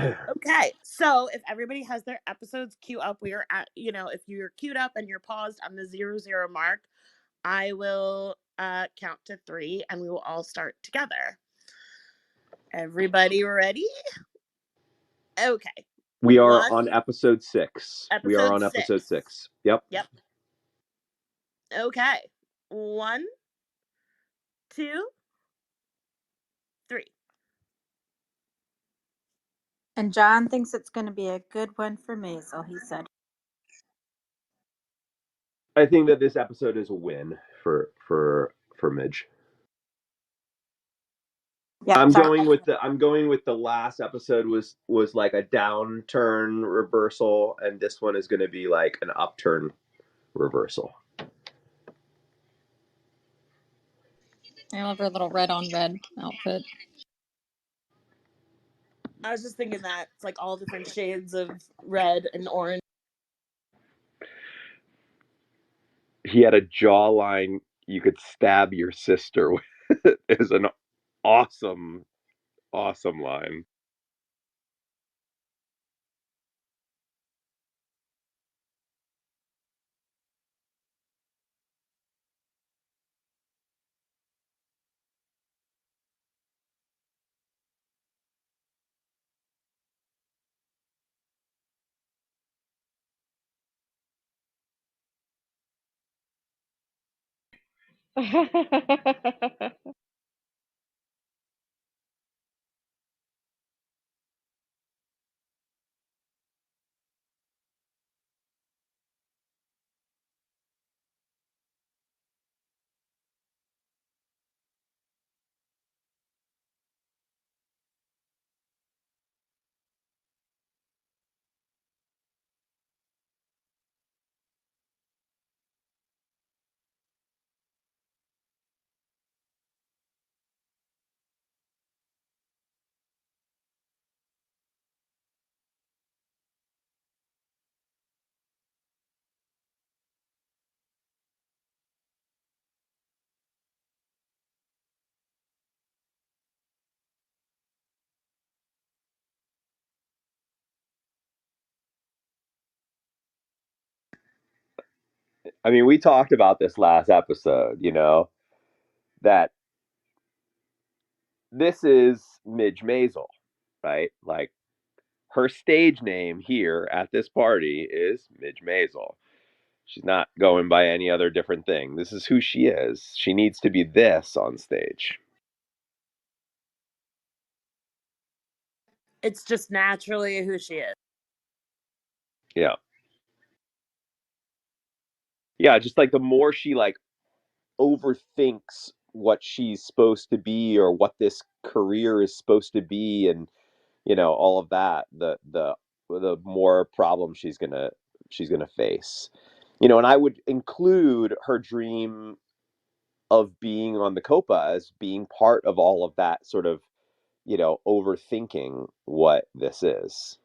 Okay, so if everybody has their episodes queued up, we are at, if you're queued up and you're paused on the 00 mark, I will count to 3 and we will all start together. Everybody ready? Okay. We are on episode 6. We are on episode 6. Yep. Okay. 1, 2, 3. And John thinks it's going to be a good one for Maisel, he said. I think that this episode is a win for Midge. Yeah, I'm going with the last episode was like a downturn reversal, and this one is going to be like an upturn reversal. I love her little red on red outfit. I was just thinking that it's like all different shades of red and orange. He had a jawline you could stab your sister with. It is an awesome line. I mean, we talked about this last episode, that this is Midge Maisel, right? Like, her stage name here at this party is Midge Maisel. She's not going by any other different thing. This is who she is. She needs to be this on stage. It's just naturally who she is. Yeah. Yeah, just like the more she like overthinks what she's supposed to be or what this career is supposed to be, and all of that, the more problems she's gonna face. And I would include her dream of being on the Copa as being part of all of that sort of overthinking what this is.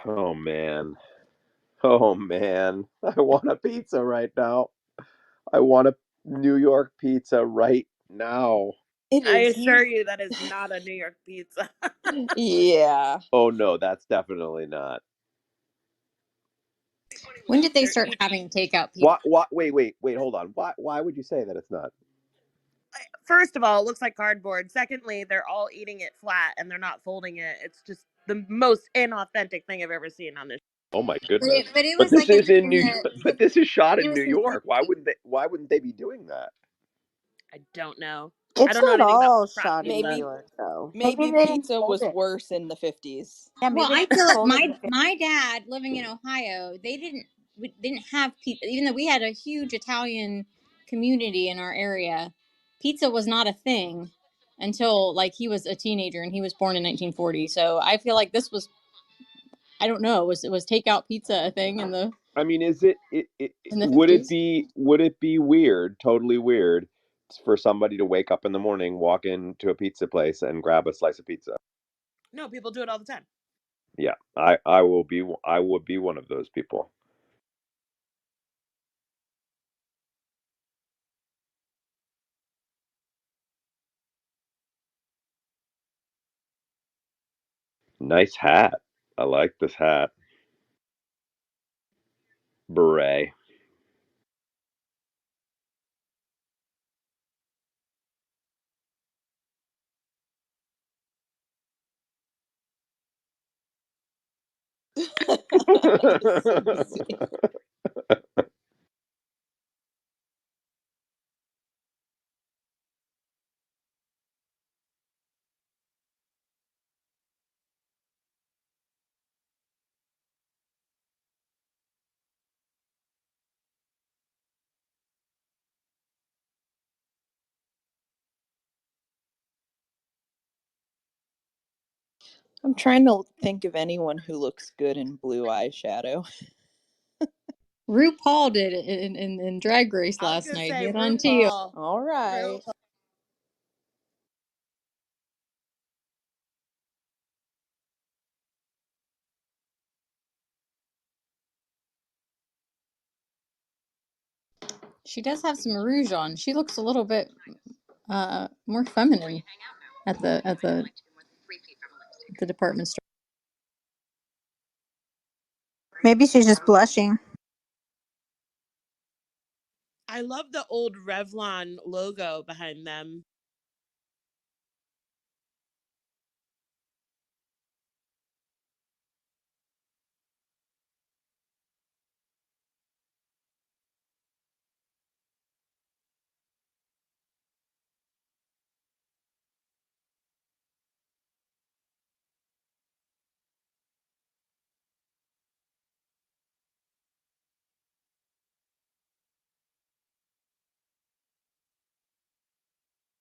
Oh man. Oh man. I want a pizza right now. I want a New York pizza right now. It I is. assure you that is not a New York pizza. Yeah. Oh no, that's definitely not. When did they They're start eating. having takeout pizza? What wait, hold on. Why would you say that it's not? First of all, it looks like cardboard. Secondly, they're all eating it flat and they're not folding it. It's just the most inauthentic thing I've ever seen on this. Oh my goodness. But it But was this like is in in New the but this is shot it in was New in the York. 50s. Why wouldn't they be doing that? I don't know. I It's don't know not anything about all craft shot in New pizza. Maybe York, though. Maybe maybe they didn't pizza fold was it. worse in the 50s. Yeah, Well, maybe they I didn't feel like fold it in the my dad living in Ohio, we didn't have pizza, even though we had a huge Italian community in our area. Pizza was not a thing until like he was a teenager, and he was born in 1940. So I feel like this was, I don't know, was takeout pizza a thing I mean, in the 50s? would it be weird, totally weird, for somebody to wake up in the morning, walk into a pizza place, and grab a slice of pizza? No, people do it all the time. Yeah, I would be one of those people. Nice hat. I like this hat. Beret. Susie. I'm trying to think of anyone who looks good in blue eyeshadow. RuPaul did it in Drag Race I was last gonna night. say Get on to you. RuPaul. All right. RuPaul. She does have some rouge on. She looks a little bit more feminine at the department store. Maybe she's just blushing. I love the old Revlon logo behind them.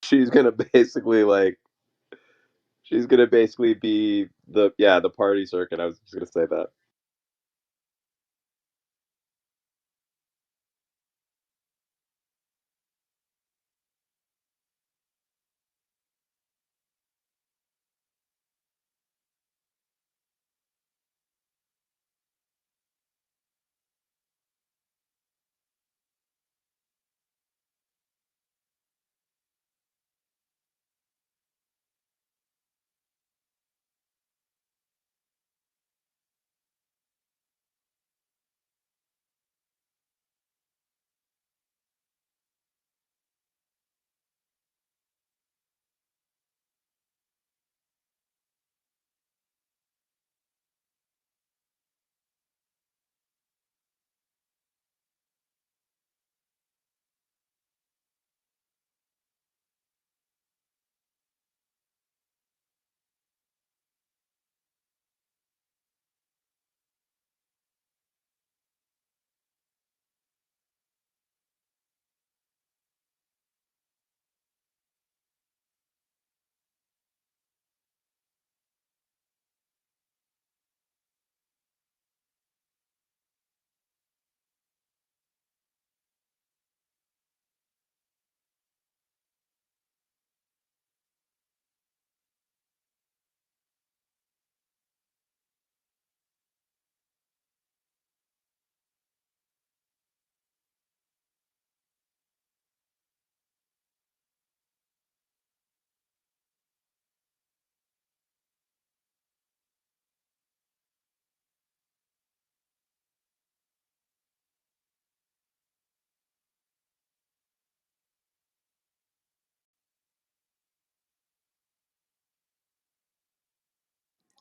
She's gonna basically like she's gonna basically be the party circuit. I was just gonna say that.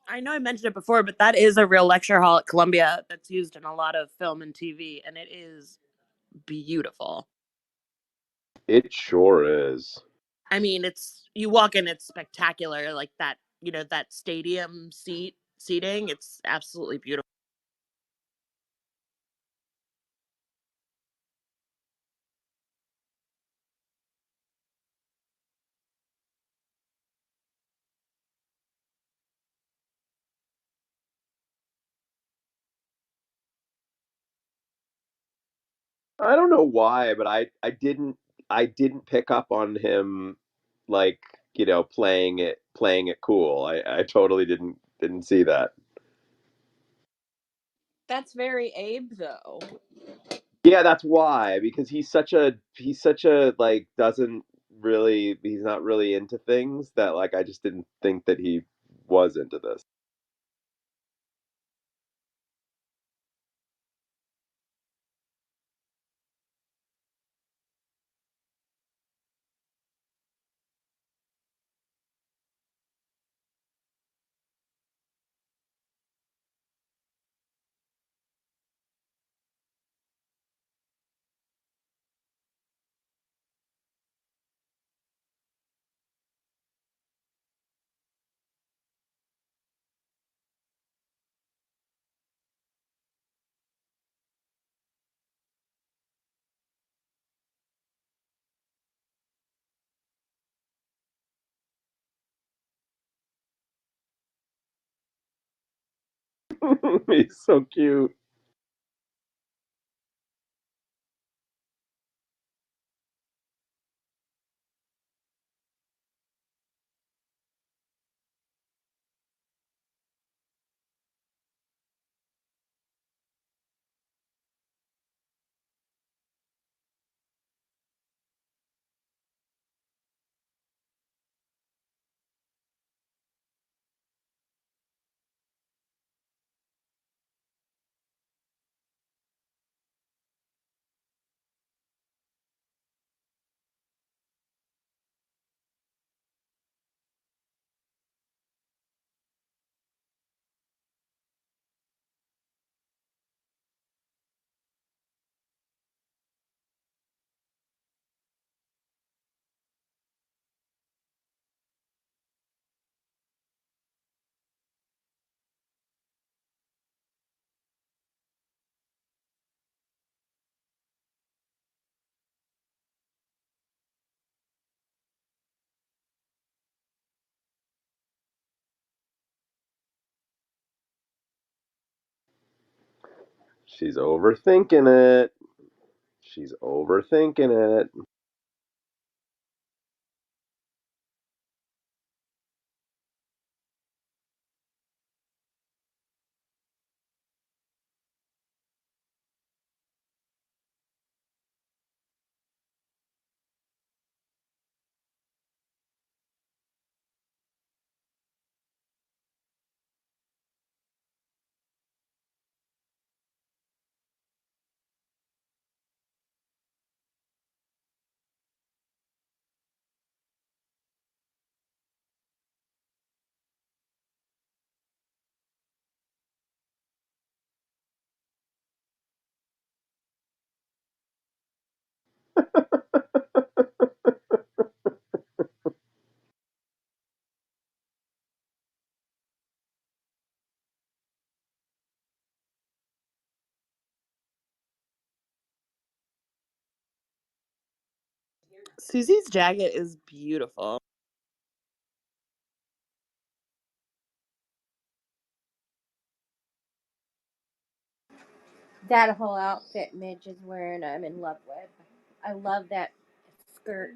I know I mentioned it before, but that is a real lecture hall at Columbia that's used in a lot of film and TV, and it is beautiful. It sure is. I mean, it's you walk in, it's spectacular, like that, that stadium seating. It's absolutely beautiful. I don't know why, but I didn't pick up on him like, playing it cool. I totally didn't see that. That's very Abe, though. Yeah, that's why, because he's such a like doesn't really he's not really into things that like I just didn't think that he was into this. He's so cute. She's overthinking it. She's overthinking it. Susie's jacket is beautiful. That whole outfit Midge is wearing, I'm in love with. I love that skirt.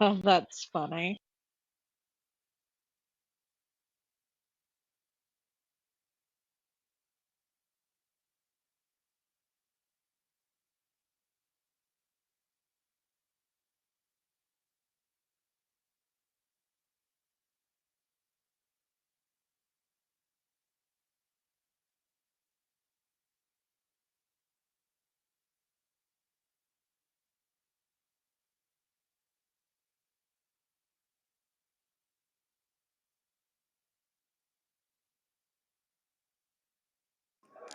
That's funny.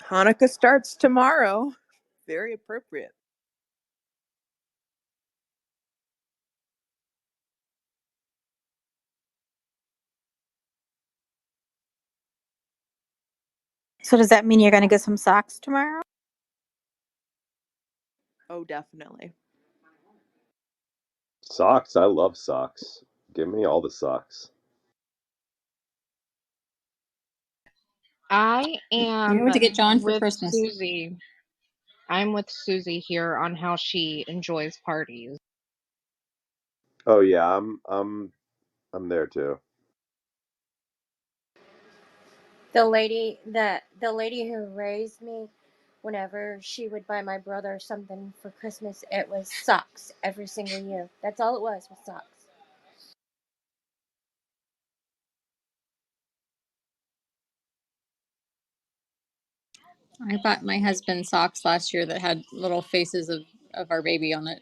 Hanukkah starts tomorrow. Very appropriate. So does that mean you're going to get some socks tomorrow? Oh, definitely. Socks. I love socks. Give me all the socks. I You know am what to get John for with Christmas? Susie. I'm with Susie here on how she enjoys parties. Oh yeah, I'm there too. The lady who raised me, whenever she would buy my brother something for Christmas, it was socks every single year. That's all it was socks. I bought my husband socks last year that had little faces of our baby on it.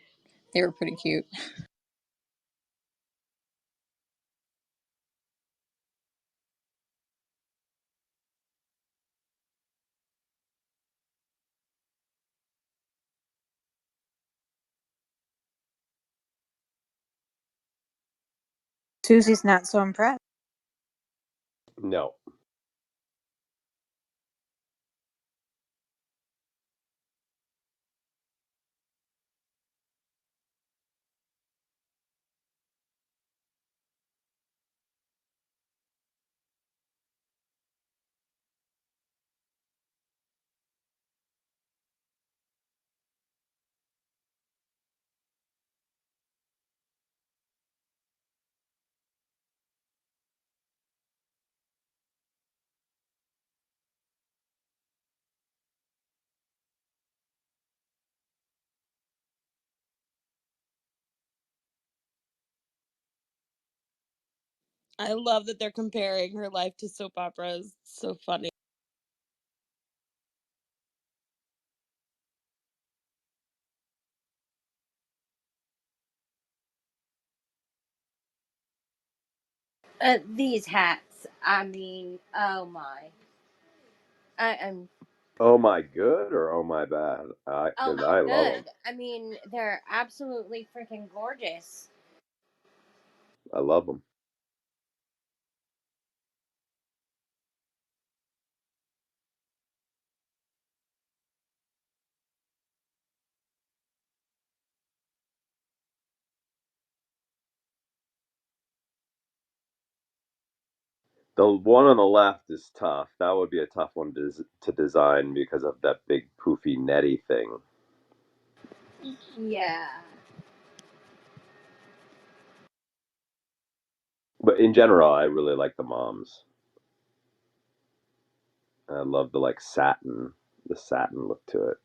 They were pretty cute. Susie's not so impressed. No. I love that they're comparing her life to soap operas. So funny. These hats. I mean, oh my. I'm Oh my good or oh my bad? oh Because my I love them. good. I mean, they're absolutely freaking gorgeous. I love them. The one on the left is tough. That would be a tough one to design because of that big poofy netty thing. Yeah. But in general, I really like the moms. I love the like the satin look to it.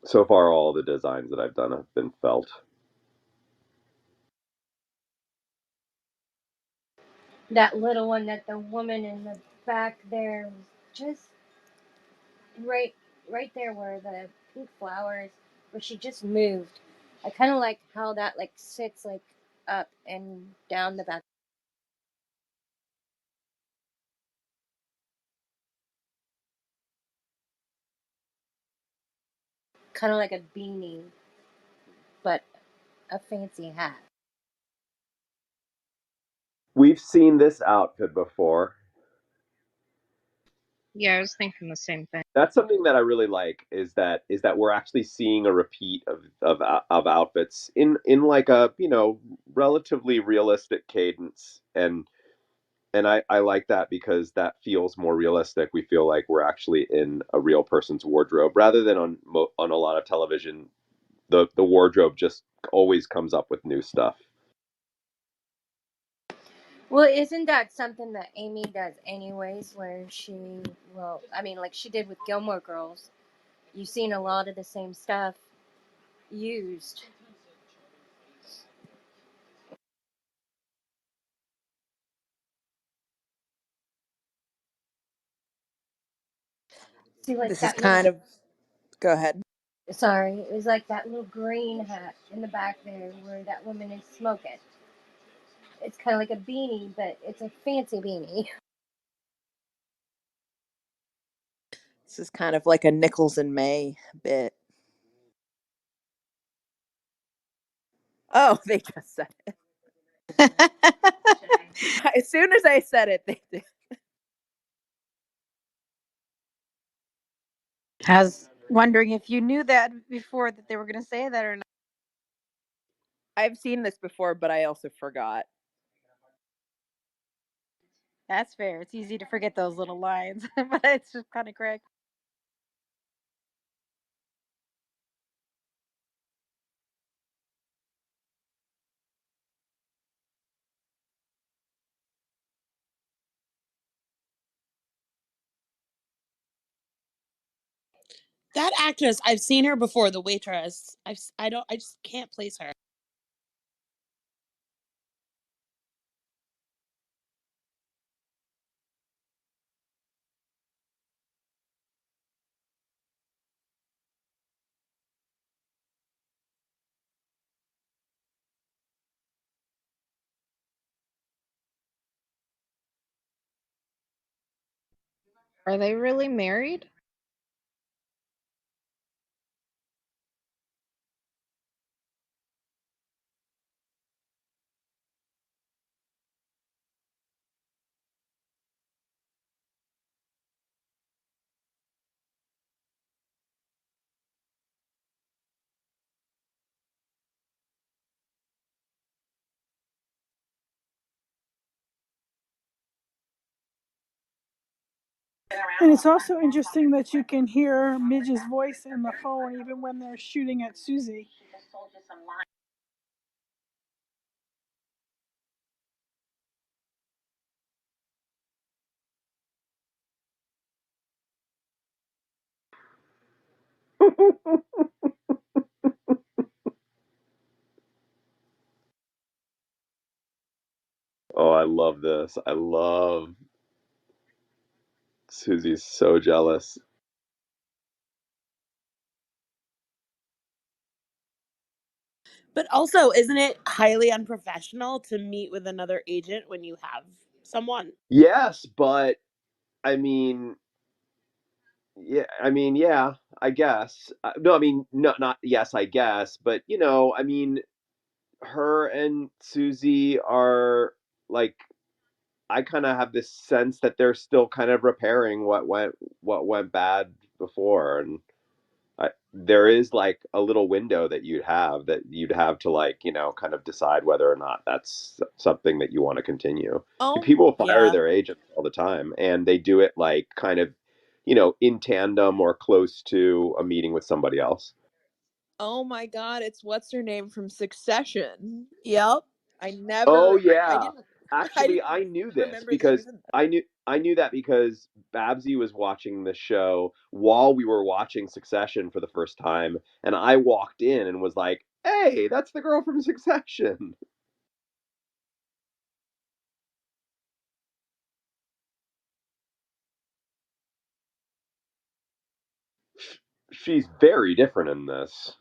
So far, all the designs that I've done have been felt. That little one that the woman in the back there was just right right there where the pink flowers where she just moved. I kind of like how that like sits like up and down the back, kind of like a beanie, but a fancy hat. We've seen this outfit before. Yeah, I was thinking the same thing. That's something that I really like is that we're actually seeing a repeat of outfits in like a relatively realistic cadence, and And I like that because that feels more realistic. We feel like we're actually in a real person's wardrobe rather than on a lot of television. The wardrobe just always comes up with new stuff. Well, isn't that something that Amy does anyways, where she, well, I mean, like she did with Gilmore Girls? You've seen a lot of the same stuff used. See, like This is that little, kind of. Go ahead. sorry, it was like that little green hat in the back there where that woman is smoking. It's kind of like a beanie, but it's a fancy beanie. This is kind of like a Nichols and May bit. Oh, they just said it. As soon as I said it, they did. I was wondering if you knew that before that they were going to say that or not. I've seen this before, but I also forgot. That's fair. It's easy to forget those little lines, but it's just kind of correct. That actress, I've seen her before, the waitress. I just can't place her. Are they really married? And it's also interesting that you can hear Midge's voice in the phone even when they're shooting at Susie. Oh, I love this. I love Susie's so jealous. But also, isn't it highly unprofessional to meet with another agent when you have someone? Yes, but I mean, yeah, I guess. No, I mean, no, not yes, I guess, but I mean, her and Susie are like, I kind of have this sense that they're still kind of repairing what went bad before, and there is like a little window that you'd have to like kind of decide whether or not that's something that you want to continue. Oh, People fire Yeah. their agents all the time, and they do it like kind of in tandem or close to a meeting with somebody else. oh my God! It's what's her name from Succession. Yep. I Oh never. I yeah. didn't. I Actually, didn't I knew this remember that she because was in that. I knew that because Babsy was watching the show while we were watching Succession for the first time, and I walked in and was like, "Hey, that's the girl from Succession." She's very different in this.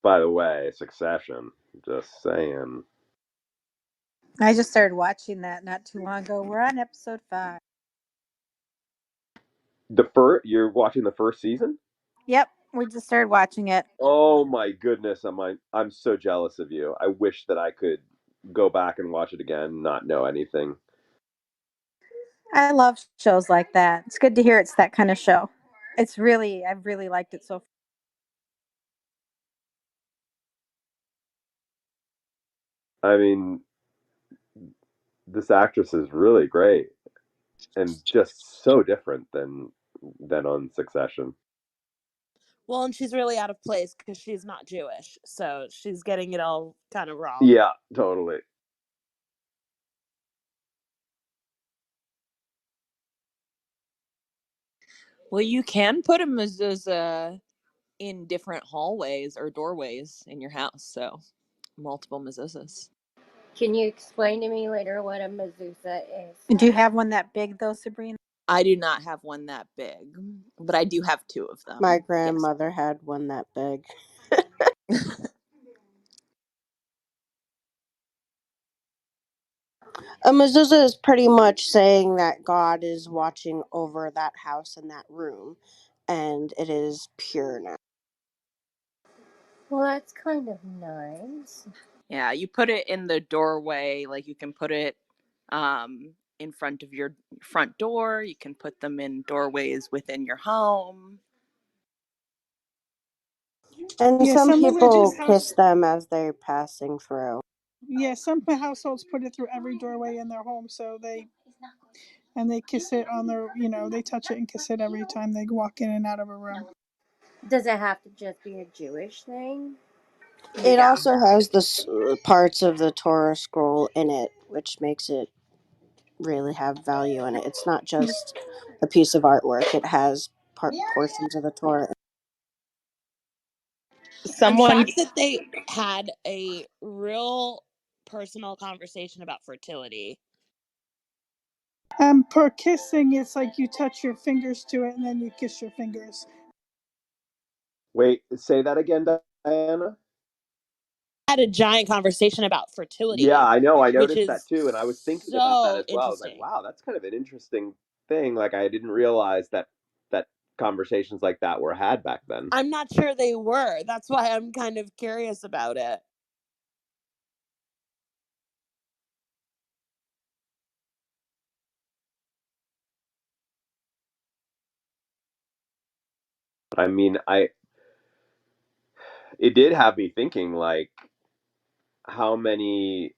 By the way, Succession. Just saying. I just started watching that not too long ago. We're on episode 5. You're watching the first season? Yep, we just started watching it. Oh my goodness, I'm so jealous of you. I wish that I could go back and watch it again, not know anything. I love shows like that. It's good to hear it's that kind of show. I've really liked it so far. I mean, this actress is really great and just so different than on Succession. Well, and she's really out of place because she's not Jewish, so she's getting it all kind of wrong. Yeah, totally. Well, you can put a mezuzah in different hallways or doorways in your house, so multiple mezuzahs. Can you explain to me later what a mezuzah is? Do you have one that big though, Sabrina? I do not have one that big, but I do have two of them. My Yes. grandmother had one that big. A mezuzah is pretty much saying that God is watching over that house and that room, and it is pure now. Well, that's kind of nice. Yeah, you put it in the doorway, like you can put it in front of your front door, you can put them in doorways within your home. And Yeah, some some people religious house. kiss them as they're passing through. Yeah, some households put it through every doorway in their home, so they kiss it on their, they touch it and kiss it every time they walk in and out of a room. Does it have to just be a Jewish thing? It Yeah. also has the parts of the Torah scroll in it, which makes it really have value in it. It's not just a piece of artwork; it has portions of the Torah. I'm Someone shocked that they had a real personal conversation about fertility. Per kissing, it's like you touch your fingers to it and then you kiss your fingers. Wait, say that again, Diana? Had a giant conversation about Yeah, fertility, I know. I which noticed that is too, and I was thinking about that so as well. I was like, interesting. wow, that's kind of an interesting thing. Like, I didn't realize that conversations like that were had back then. I'm not sure they were. That's why I'm kind of curious about it. I mean, I it did have me thinking, like, how many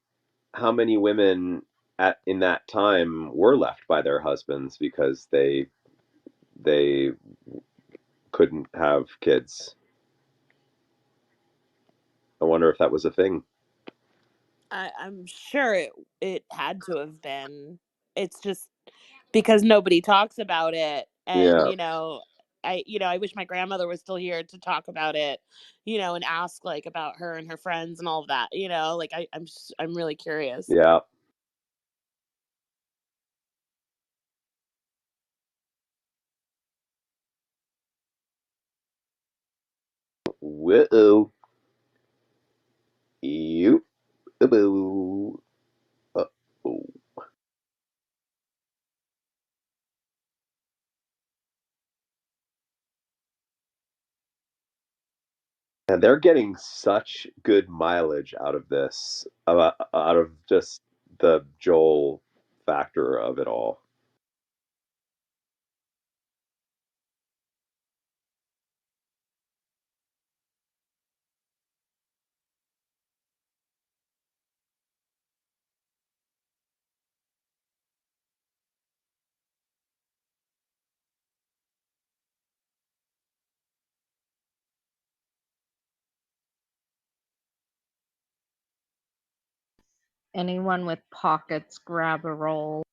how many women at in that time were left by their husbands because they couldn't have kids. I wonder if that was a thing. I'm sure it had to have been. It's just because nobody talks about it, and Yeah, I wish my grandmother was still here to talk about it, and ask like about her and her friends and all of that. Like I'm really curious. yeah. Whoa, you, boo. Uh-oh. And they're getting such good mileage out of this, out of just the Joel factor of it all. Anyone with pockets, grab a roll.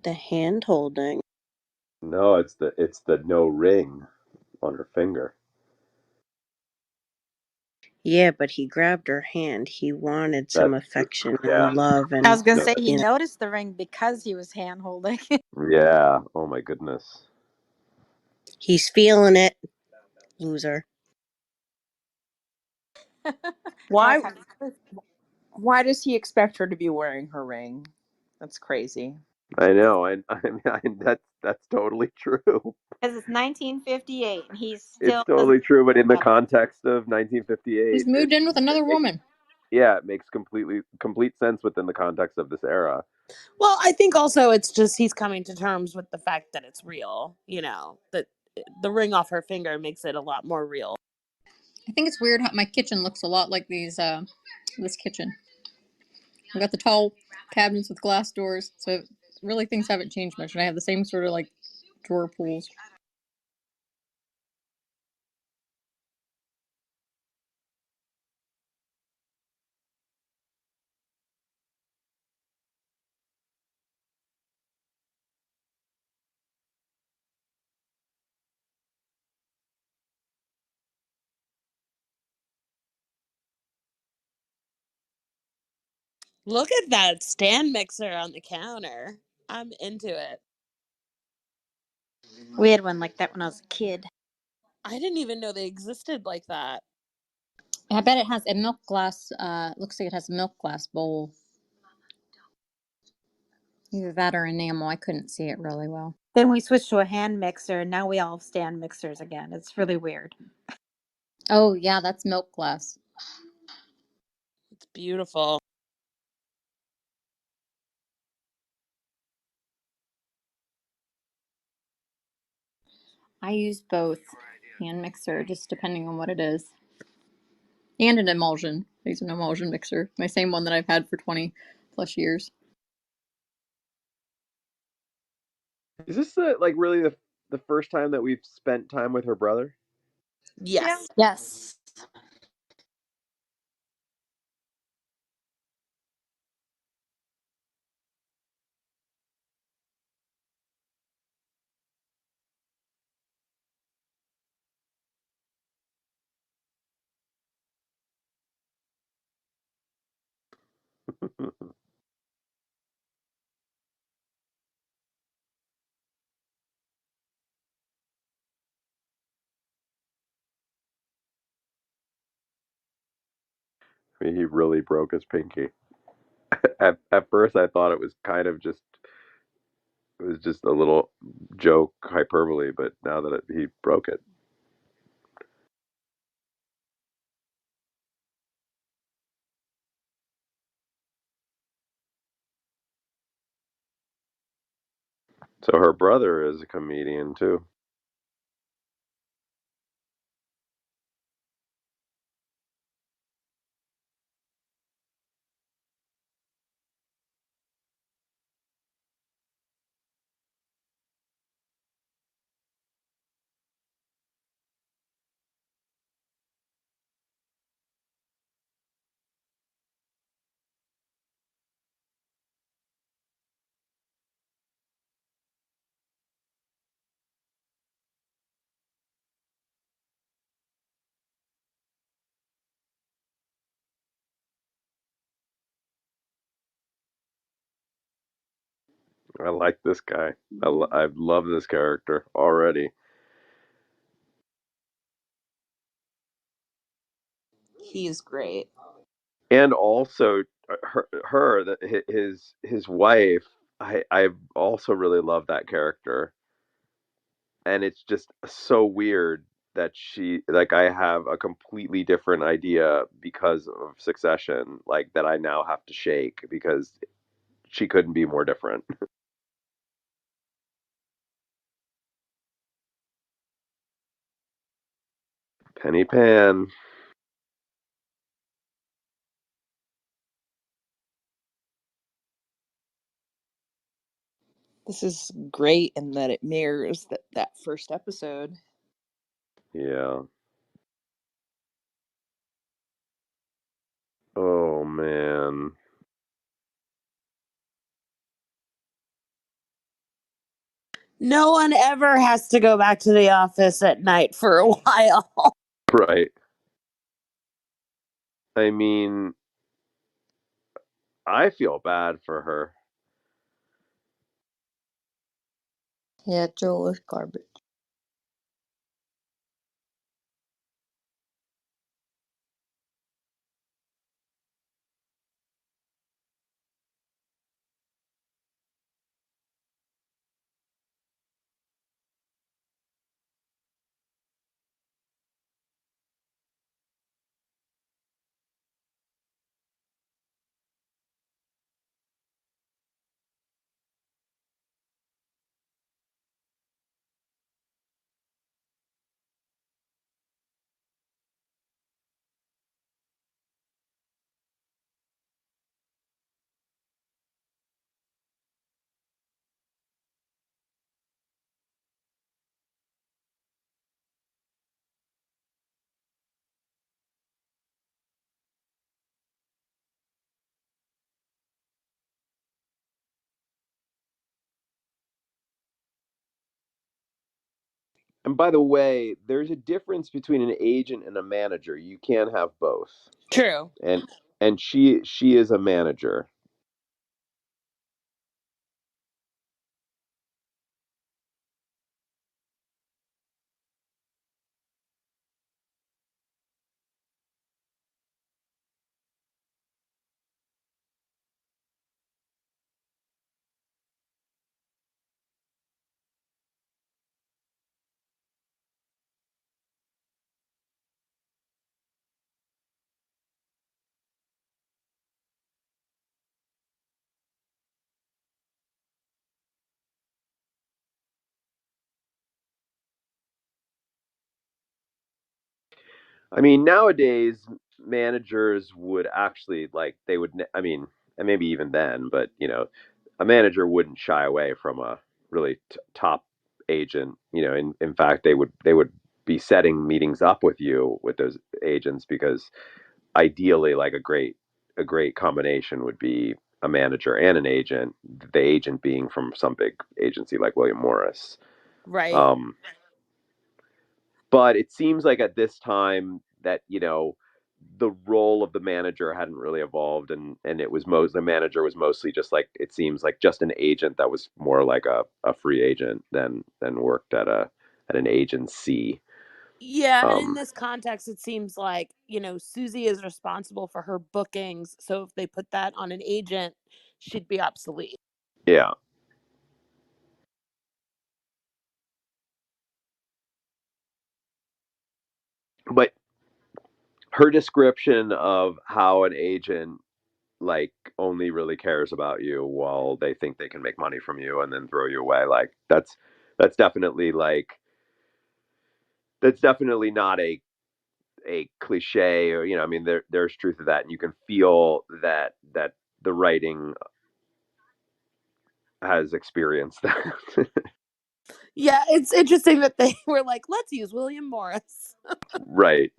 The hand holding. No, it's the no ring on her finger. Yeah, but he grabbed her hand. He wanted some That's true. affection Yeah. and love, I and was going to No, say that, he you know, noticed the ring because he was hand holding. yeah. Oh my goodness. he's feeling it, loser. Why Well, why does he expect her to be wearing her ring? That's crazy. I know. That's totally true. because it's 1958 and he It's still doesn't totally true, but in the have it. context of He's 1958, moved in with it another makes woman. yeah, it makes complete sense within the context of this era. Well, I think also it's just he's coming to terms with the fact that it's real, that the ring off her finger makes it a lot more real. I think it's weird how my kitchen looks a lot like this kitchen. I've got the tall cabinets with glass doors, so really things haven't changed much, and I have the same sort of like drawer pulls. Look at that stand mixer on the counter. I'm into it. We had one like that when I was a kid. I didn't even know they existed like that. I bet it has a milk glass. Looks like it has a milk glass bowl. Either that or enamel. I couldn't see it really well. Then we switched to a hand mixer, and now we all have stand mixers again. It's really weird. Oh yeah, that's milk glass. It's beautiful. I use both hand mixer, just depending on what it is, and an emulsion. I use an emulsion mixer, my same one that I've had for 20+ years. Is this really the first time that we've spent time with her brother? Yeah. Yes. Yes. I mean, he really broke his pinky. At first, I thought it was kind of just it was just a little joke hyperbole, but now that he broke it, so her brother is a comedian too. I like this guy. I love this character already. He's great. And also his wife. I also really love that character, and it's just so weird that she like I have a completely different idea because of Succession, like that I now have to shake because she couldn't be more different. Penny Pan. This is great in that it mirrors that first episode. Yeah. Oh man. No one ever has to go back to the office at night for a while. Right. I mean, I feel bad for her. Yeah, Joel is garbage. And by the way, there's a difference between an agent and a manager. You can't have both. True. And she is a manager. I mean, nowadays managers would actually like they would. I mean, and maybe even then, but a manager wouldn't shy away from a really top agent. In fact, they would be setting meetings up with you with those agents because ideally, like a great combination would be a manager and an agent. The agent being from some big agency like William Morris. Right. Um, but it seems like at this time that the role of the manager hadn't really evolved, and it was most the manager was mostly just like it seems like just an agent that was more like a free agent than worked at an agency. Yeah, and in um this context, it seems like, Susie is responsible for her bookings. So if they put that on an agent, she'd be obsolete. yeah, but her description of how an agent like only really cares about you while they think they can make money from you and then throw you away, like that's definitely like that's definitely not a cliche, or I mean there's truth to that, and you can feel that the writing has experienced that. Yeah, it's interesting that they were like, let's use William Morris. Right.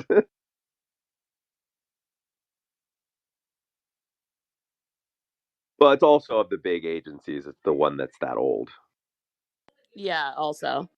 Well, it's also of the big agencies, it's the one that's that old. Yeah, also.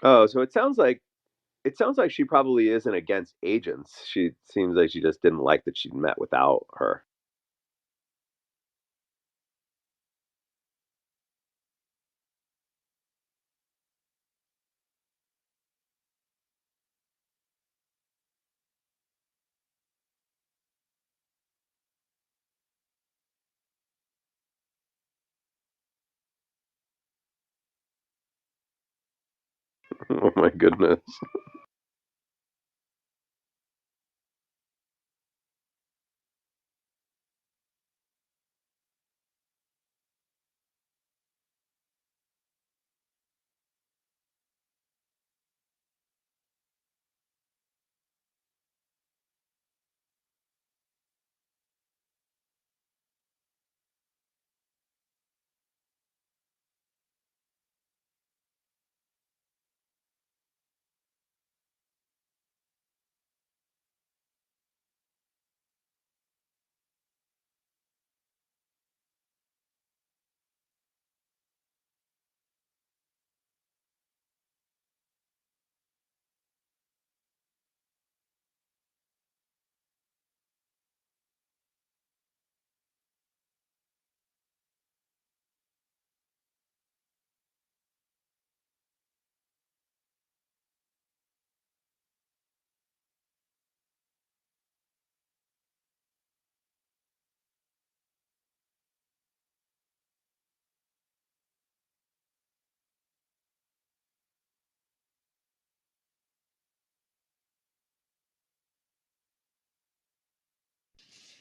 Oh, so it sounds like she probably isn't against agents. She seems like she just didn't like that she'd met without her. Oh my goodness.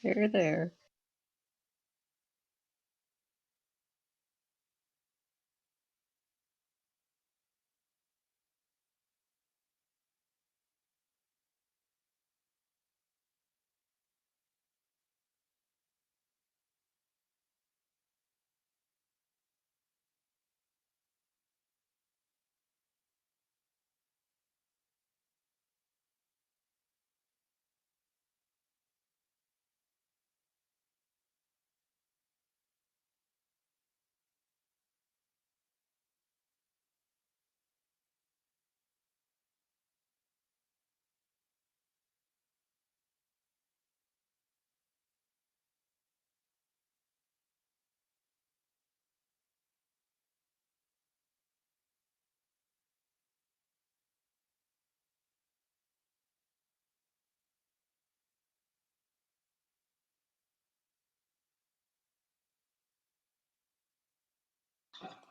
They're there.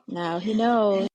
Now he knows.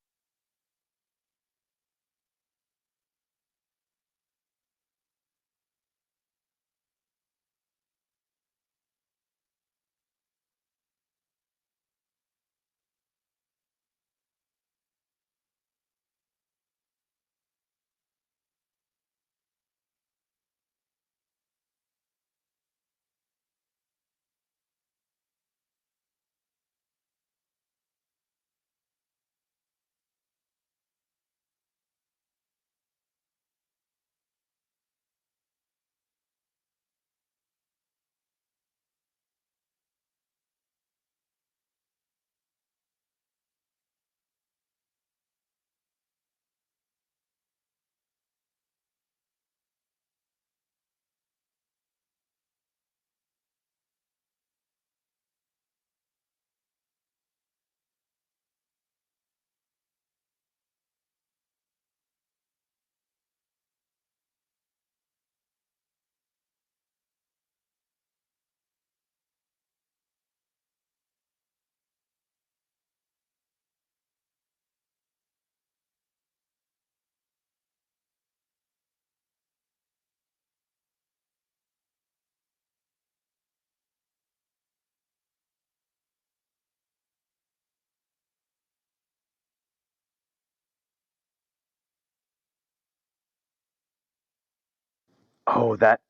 Oh, that's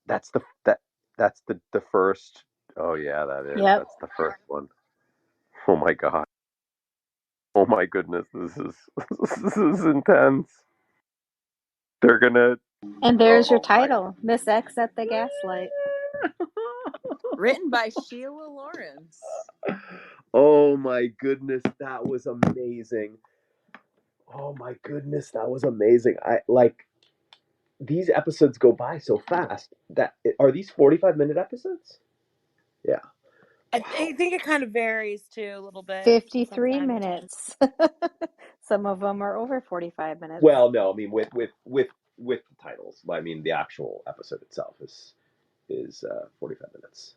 the first. Oh yeah, that is. Yep. That's the first one. Oh my god. Oh my goodness, this is this is intense. They're gonna. And there's your Oh my. title, Miss X at the Gaslight. Written by Sheila Lawrence. Oh my goodness, that was amazing. Oh my goodness, that was amazing. I like these episodes go by so fast. That are these 45-minute episodes? Yeah. I Wow. think it kind of varies too a little bit from 53 time to time. minutes. Some of them are over 45 minutes. Well, no, I mean with the titles. I mean the actual episode itself is 45 minutes.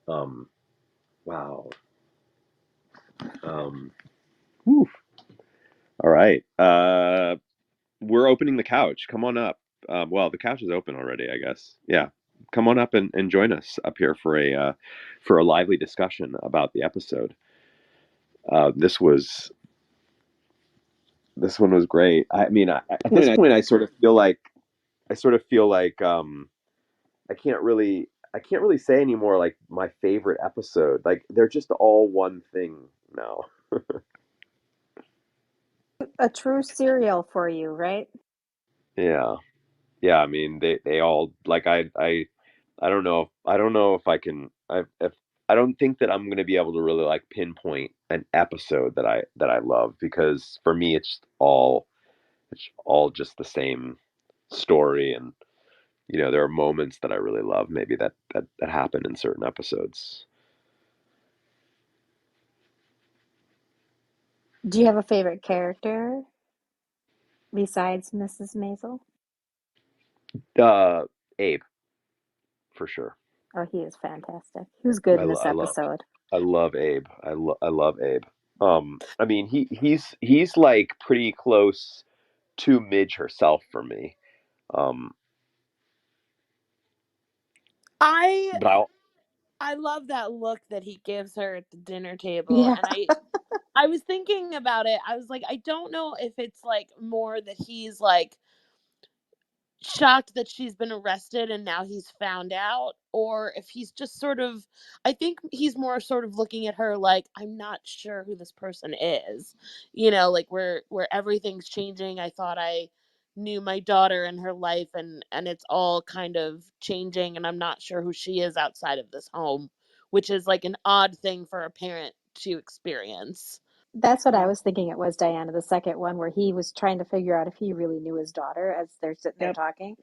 Um wow. Um whew. All right. We're opening the couch. Come on up. Well, the couch is open already, I guess. Yeah. Come on up and join us up here for a lively discussion about the episode. This was this one was great. I mean, at this point, I sort of feel like I can't really say anymore like my favorite episode. Like they're just all one thing now. A true serial for you, right? Yeah, yeah. I mean, they all like I don't know. I don't know if I can. I don't think that I'm gonna be able to really like pinpoint an episode that I love because for me it's all just the same story and there are moments that I really love maybe that happen in certain episodes. Do you have a favorite character besides Mrs. Maisel? Uh, Abe for sure. Oh, he is fantastic. He was good in this I love episode. I love Abe. I love Abe. I mean he's like pretty close to Midge herself for me. Um, I but I I love that look that he gives her at the dinner table, Yeah. and I was thinking about it. I was like, I don't know if it's like more that he's like shocked that she's been arrested and now he's found out, or if he's just sort of, I think he's more sort of looking at her like, I'm not sure who this person is, like where everything's changing. I thought I knew my daughter and her life, and it's all kind of changing, and I'm not sure who she is outside of this home, which is like an odd thing for a parent to experience. That's what I Yeah. was thinking it was, Diana, the second one where he was trying to figure out if he really knew his daughter as they're sitting there Yep. talking.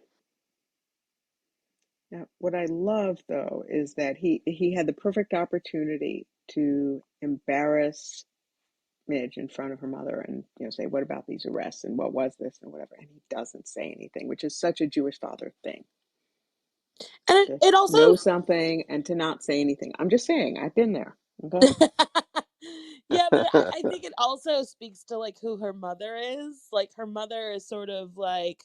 Yeah. What I love though is that he had the perfect opportunity to embarrass Midge in front of her mother and say, what about these arrests and what was this and whatever, and he doesn't say anything, which is such a Jewish father thing, And to it also know something and to not say anything. I'm just saying, I've been there. Okay. yeah, but I think it also speaks to like who her mother is. Like her mother is sort of like,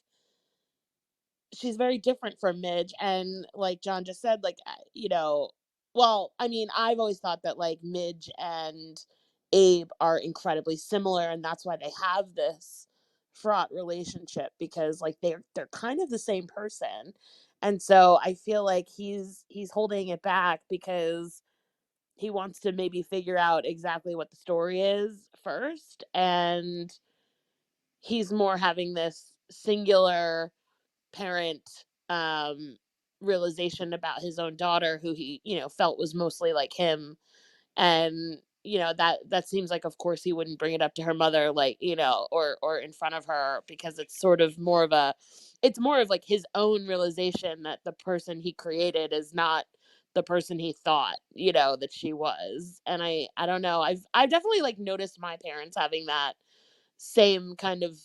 she's very different from Midge, and like John just said, like well, I mean, I've always thought that like Midge and Abe are incredibly similar, and that's why they have this fraught relationship, because like they're kind of the same person. And so I feel like he's holding it back because he wants to maybe figure out exactly what the story is first, and he's more having this singular parent realization about his own daughter, who he felt was mostly like him. And that seems like, of course, he wouldn't bring it up to her mother, like, or in front of her, because it's sort of more of a, it's more of like his own realization that the person he created is not the person he thought that she was. And I don't know, I've definitely like noticed my parents having that same kind of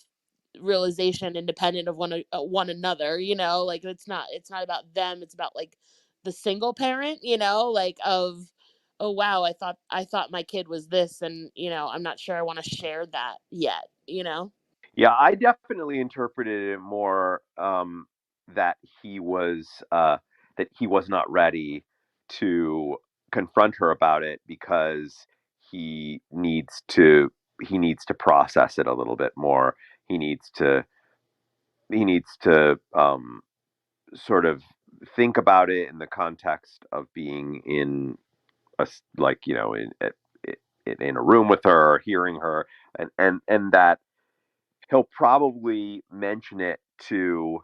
realization, independent of one another. Like it's not about them, it's about like the single parent, like of, oh wow, I thought my kid was this, and I'm not sure I want to share that yet. Yeah, I definitely interpreted it more that he was that he was not ready to confront her about it, because he needs to he needs to process it a little bit more. He needs to sort of think about it in the context of being in like in a room with her, or hearing her, and that he'll probably mention it to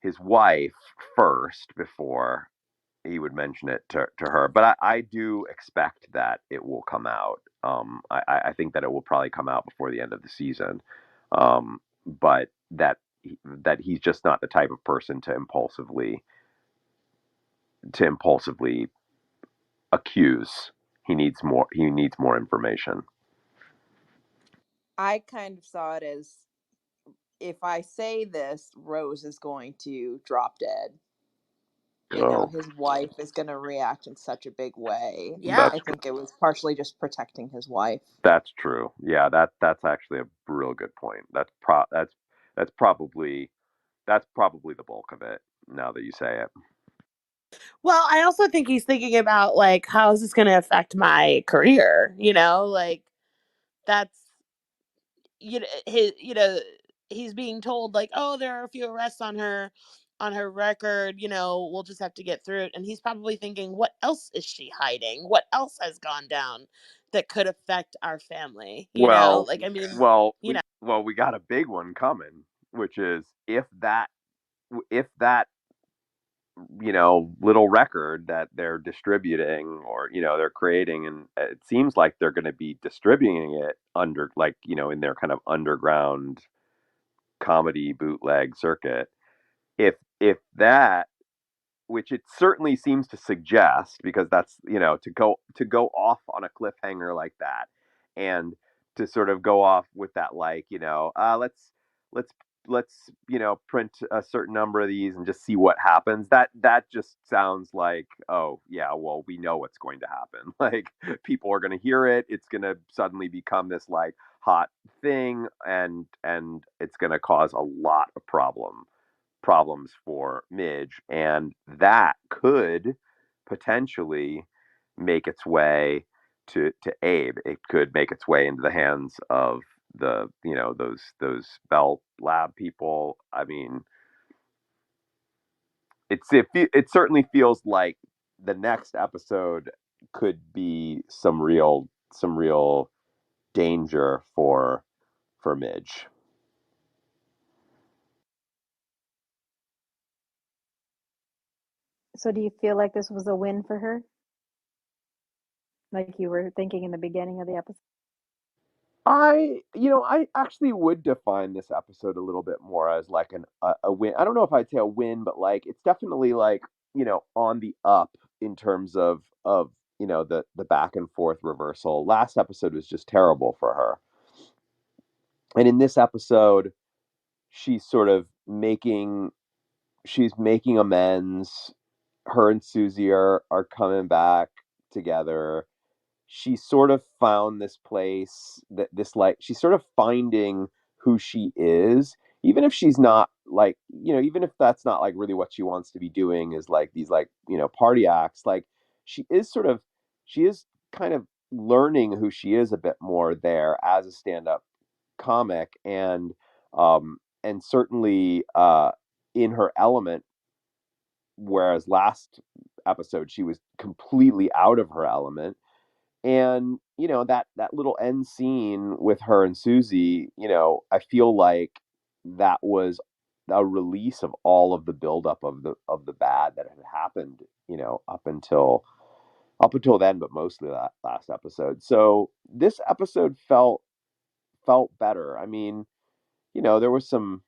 his wife first before he would mention it to her. But I do expect that it will come out. I think that it will probably come out before the end of the season. But that he's just not the type of person to impulsively accuse. He needs more information. I kind of saw it as, if I say this, Rose is going to drop dead. Oh, His wife is going to react in such a big way. Yeah. that's I think it was partially just protecting his wife. that's true. Yeah, that's actually a real good point. That's probably the bulk of it, now that you say it. Well, I also think he's thinking about like, how is this going to affect my career, like that's, his, he's being told like, oh, there are a few arrests on her record, we'll just have to get through it. And he's probably thinking, what else is she hiding, what else has gone down that could affect our family, Well, like, I mean, well, you know we got a big one coming, which is if that little record that they're distributing, or they're creating, and it seems like they're going to be distributing it under, like, in their kind of underground comedy bootleg circuit. If that, which it certainly seems to suggest, because that's, to go off on a cliffhanger like that, and to sort of go off with that, like, let's print a certain number of these and just see what happens. That just sounds like, oh yeah, well, we know what's going to happen. Like, people are going to hear it, it's going to suddenly become this like hot thing, and it's going to cause a lot of problems for Midge, and that could potentially make its way to Abe. It could make its way into the hands of those Bell Lab people. I mean, it certainly feels like the next episode could be some real danger for Midge. So do you feel like this was a win for her? Like you were thinking in the beginning of the episode? I actually would define this episode a little bit more as like a win. I don't know if I'd say a win, but like it's definitely like, on the up in terms of the back and forth reversal. Last episode was just terrible for her. And in this episode, she's sort of making amends. Her and Susie are coming back together. She sort of found this place that this like she's sort of finding who she is, even if she's not like, even if that's not like really what she wants to be doing, is like these like, party acts. Like she is sort of she is kind of learning who she is a bit more there as a stand-up comic, and certainly in her element, whereas last episode she was completely out of her element. And that little end scene with her and Susie, I feel like that was a release of all of the buildup of the bad that had happened, up until then, but mostly that last episode. So this episode felt better. I mean, there was some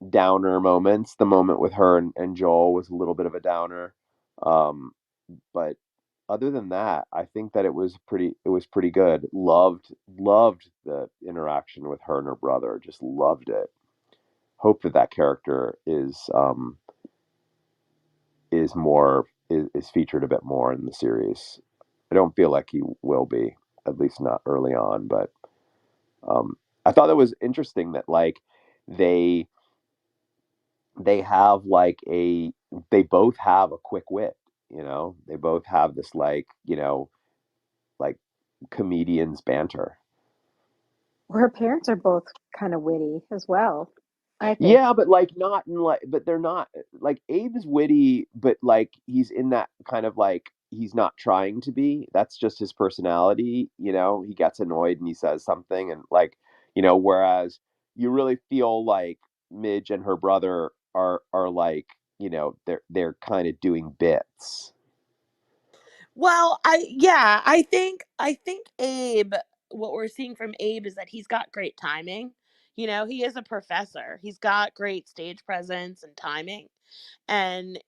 downer moments. The moment with her and Joel was a little bit of a downer. But other than that, I think that it was pretty good. Loved the interaction with her and her brother. Just loved it. Hope that character is featured a bit more in the series. I don't feel like he will be, at least not early on. But I thought that was interesting that like they they have like they both have a quick wit. They both have this like comedians banter. Well, her parents are both kind of witty as well, I think. Yeah, but like not in like, but they're not like Abe's witty, but like he's in that kind of like he's not trying to be. That's just his personality. He gets annoyed and he says something, and like, whereas you really feel like Midge and her brother are like, they're kind of doing bits. Well, I think Abe, what we're seeing from Abe is that he's got great timing. He is a professor. He's got great stage presence and timing. And,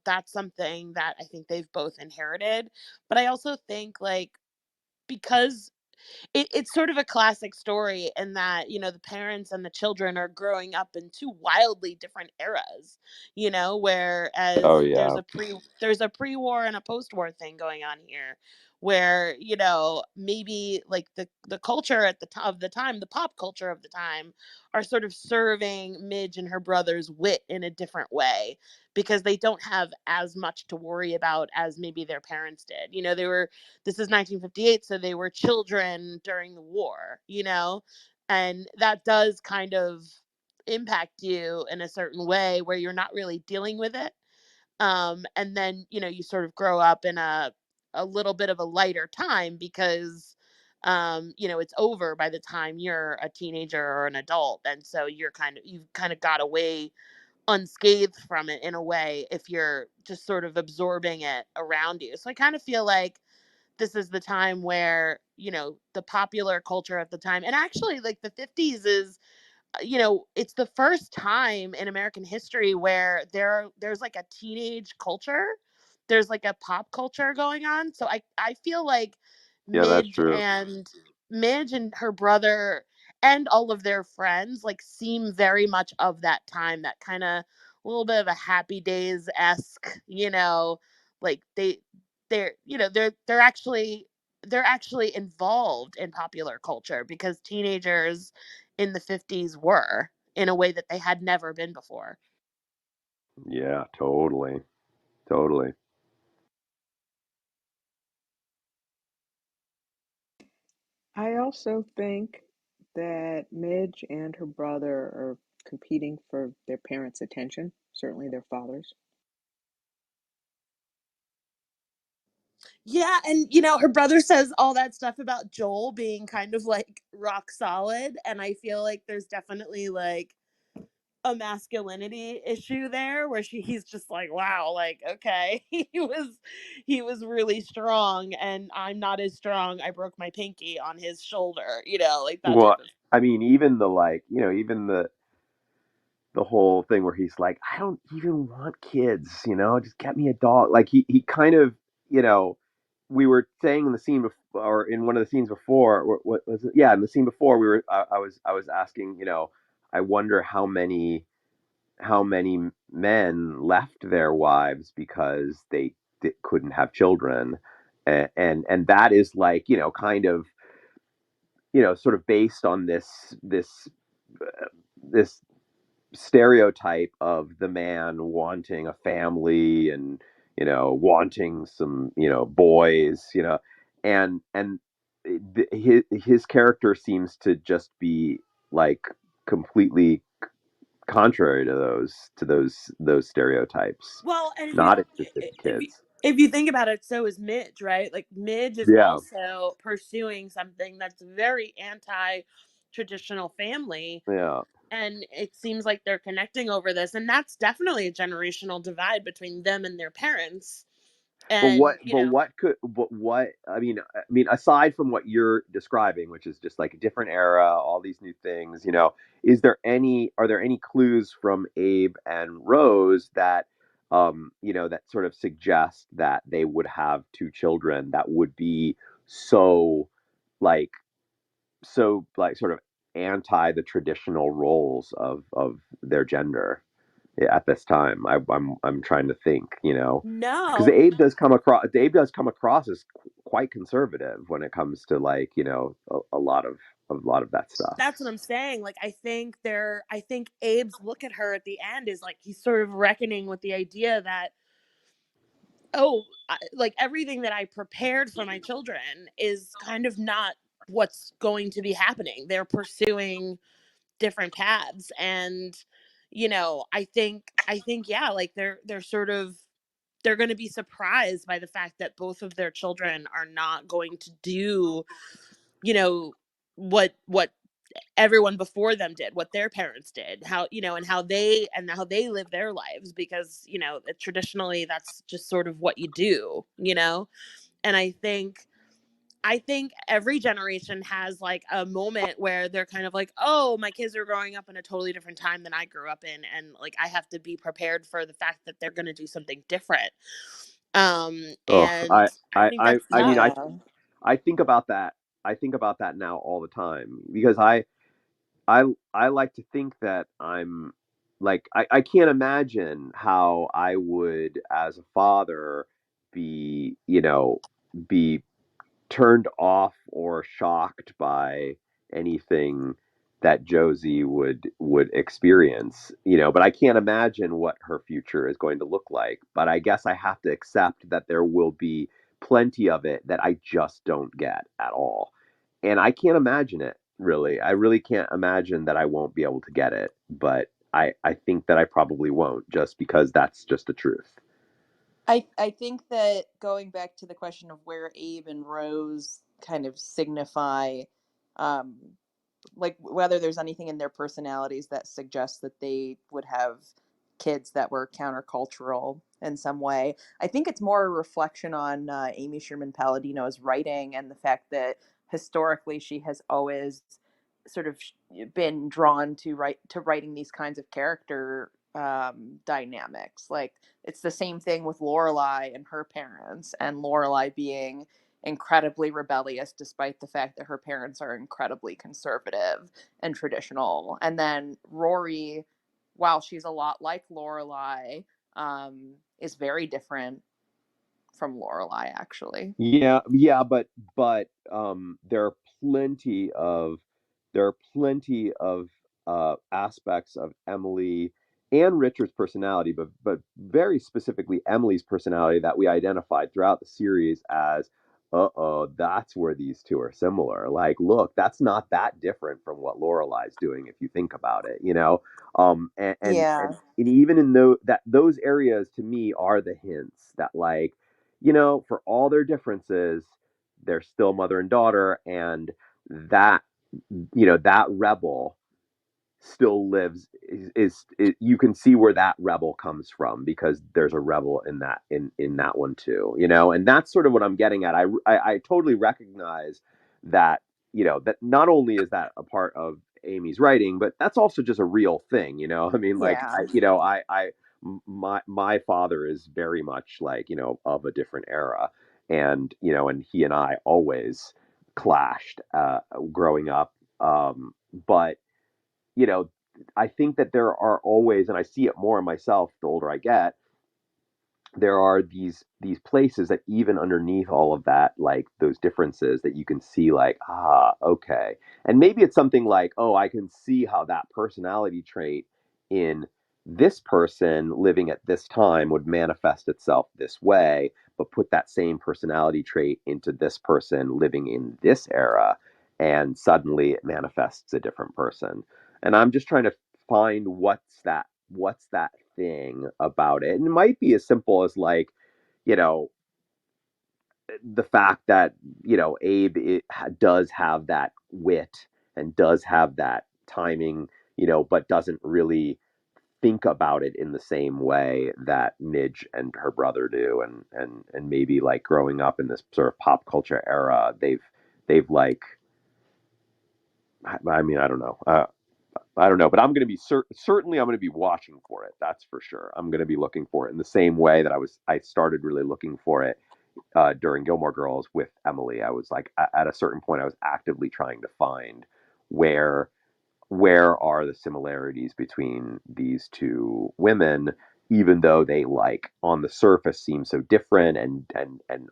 that's something that I think they've both inherited. But I also think like because it's sort of a classic story in that the parents and the children are growing up in two wildly different eras, Oh whereas yeah, there's a pre-war and a post-war thing going on here, where maybe like the culture at the top of the time, the pop culture of the time, are sort of serving Midge and her brother's wit in a different way, because they don't have as much to worry about as maybe their parents did. This is 1958, so they were children during the war, and that does kind of impact you in a certain way where you're not really dealing with it. And then, you sort of grow up in a little bit of a lighter time because it's over by the time you're a teenager or an adult. And so you've kind of got away unscathed from it in a way if you're just sort of absorbing it around you. So I kind of feel like this is the time where the popular culture at the time, and actually like the 50s is, it's the first time in American history where there's like a teenage culture. There's like a pop culture going on. So I feel like yeah, that's Midge true. and Midge and her brother and all of their friends like seem very much of that time, that kind of little bit of a Happy Days esque, like they're actually involved in popular culture because teenagers in the 50s were, in a way that they had never been before. Yeah, totally. Totally. I also think that Midge and her brother are competing for their parents' attention, certainly their father's. Yeah, and her brother says all that stuff about Joel being kind of like rock solid, and I feel like there's definitely like a masculinity issue there where he's just like, wow, like, okay, he was really strong and I'm not as strong. I broke my pinky on his shoulder, like that type Well, of. I mean, even the like, even the whole thing where he's like, I don't even want kids, just get me a dog. Like he kind of, you know, we were saying in the scene before, or in one of the scenes before, what was it? Yeah, in the scene before, I was asking, I wonder how many men left their wives because they couldn't have children, and that is like, kind of, sort of based on this stereotype of the man wanting a family and, wanting some, boys, and his character seems to just be like completely contrary to those stereotypes, Well, and if you not interested in if you kids. if you think about it, so is Midge, right? Like Midge is Yeah, also pursuing something that's very anti traditional family, yeah. and it seems like they're connecting over this, and that's definitely a generational divide between them and their parents. But And what I mean, aside from what you're describing, which is just like a different era, all these new things, are there any clues from Abe and Rose that, that sort of suggest that they would have two children that would be so, like, sort of anti the traditional roles of their gender, at this time? I'm trying to think, because no, Abe does come across as quite conservative when it comes to, like, a lot of that stuff. that's what I'm saying. Like I think Abe's look at her at the end is like he's sort of reckoning with the idea that, oh, like everything that I prepared for my children is kind of not what's going to be happening. They're pursuing different paths, and I think yeah, like they're sort of they're going to be surprised by the fact that both of their children are not going to do, you know, what everyone before them did, what their parents did, how, and how they live their lives, because traditionally that's just sort of what you do. And I think every generation has like a moment where they're kind of like, oh, my kids are growing up in a totally different time than I grew up in, and like I have to be prepared for the fact that they're going to do something different. Oh, And I I I think I that's I mean, tough. I think about that. I think about that now all the time because I I like to think that I'm like, I can't imagine how I would, as a father, be, be turned off or shocked by anything that Josie would experience, but I can't imagine what her future is going to look like. But I guess I have to accept that there will be plenty of it that I just don't get at all. And I can't imagine it, really. I really can't imagine that I won't be able to get it, but I think that I probably won't, just because that's just the truth. I think that going back to the question of where Abe and Rose kind of signify, um, like whether there's anything in their personalities that suggests that they would have kids that were countercultural in some way. I think it's more a reflection on Amy Sherman Palladino's writing and the fact that historically she has always sort of been drawn to writing these kinds of character dynamics. Like it's the same thing with Lorelai and her parents, and Lorelai being incredibly rebellious despite the fact that her parents are incredibly conservative and traditional. And then Rory, while she's a lot like Lorelai, is very different from Lorelai actually. Yeah, yeah, but plenty of there are plenty of aspects of Emily and Richard's personality, but very specifically Emily's personality that we identified throughout the series as, uh-oh, that's where these two are similar. Like, look, that's not that different from what Lorelai's doing if you think about it, you know. And and Yeah. and, and even in those areas to me are the hints that, like, you know, for all their differences, they're still mother and daughter, and that, you know, that rebel still lives is you can see where that rebel comes from, because there's a rebel in that one too, you know. And that's sort of what I'm getting at. I totally recognize that, you know, that not only is that a part of Amy's writing, but that's also just a real thing, you know. I mean, like, Yeah. my father is very much like, you know, of a different era, and, you know, and he and I always clashed growing up, but, you know, I think that there are always, and I see it more in myself the older I get, there are these places that even underneath all of that, like those differences, that you can see, like, okay. And maybe it's something like, oh, I can see how that personality trait in this person living at this time would manifest itself this way, but put that same personality trait into this person living in this era, and suddenly it manifests a different person. And I'm just trying to find what's that thing about it. And it might be as simple as, like, you know, the fact that, you know, Abe does have that wit and does have that timing, you know, but doesn't really think about it in the same way that Midge and her brother do. And maybe, like, growing up in this sort of pop culture era, they've like, I mean, I don't know. I don't know, but I'm going to be certainly I'm going to be watching for it. That's for sure. I'm going to be looking for it in the same way that I started really looking for it during Gilmore Girls with Emily. I was like, at a certain point, I was actively trying to find where where are the similarities between these two women, even though they, like, on the surface seem so different, and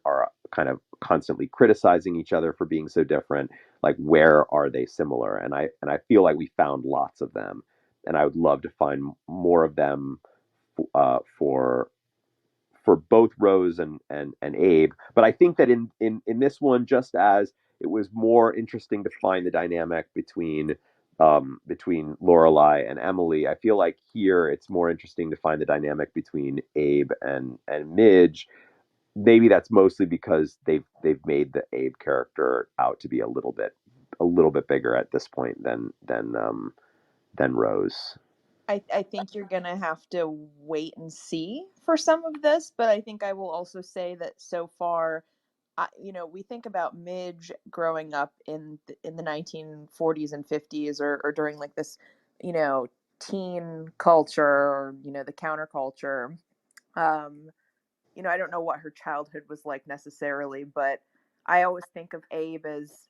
are kind of constantly criticizing each other for being so different. Like, where are they similar? And I feel like we found lots of them, and I would love to find more of them for both Rose and Abe. But I think that in this one, just as it was more interesting to find the dynamic between Lorelai and Emily, I feel like here it's more interesting to find the dynamic between Abe and Midge. Maybe that's mostly because they've made the Abe character out to be a little bit bigger at this point than Rose. I think you're gonna have to wait and see for some of this, but I think I will also say that so far, we think about Midge growing up in the 1940s and 50s, or during like this, you know, teen culture, or the counterculture. Um, I don't know what her childhood was like necessarily, but I always think of Abe as,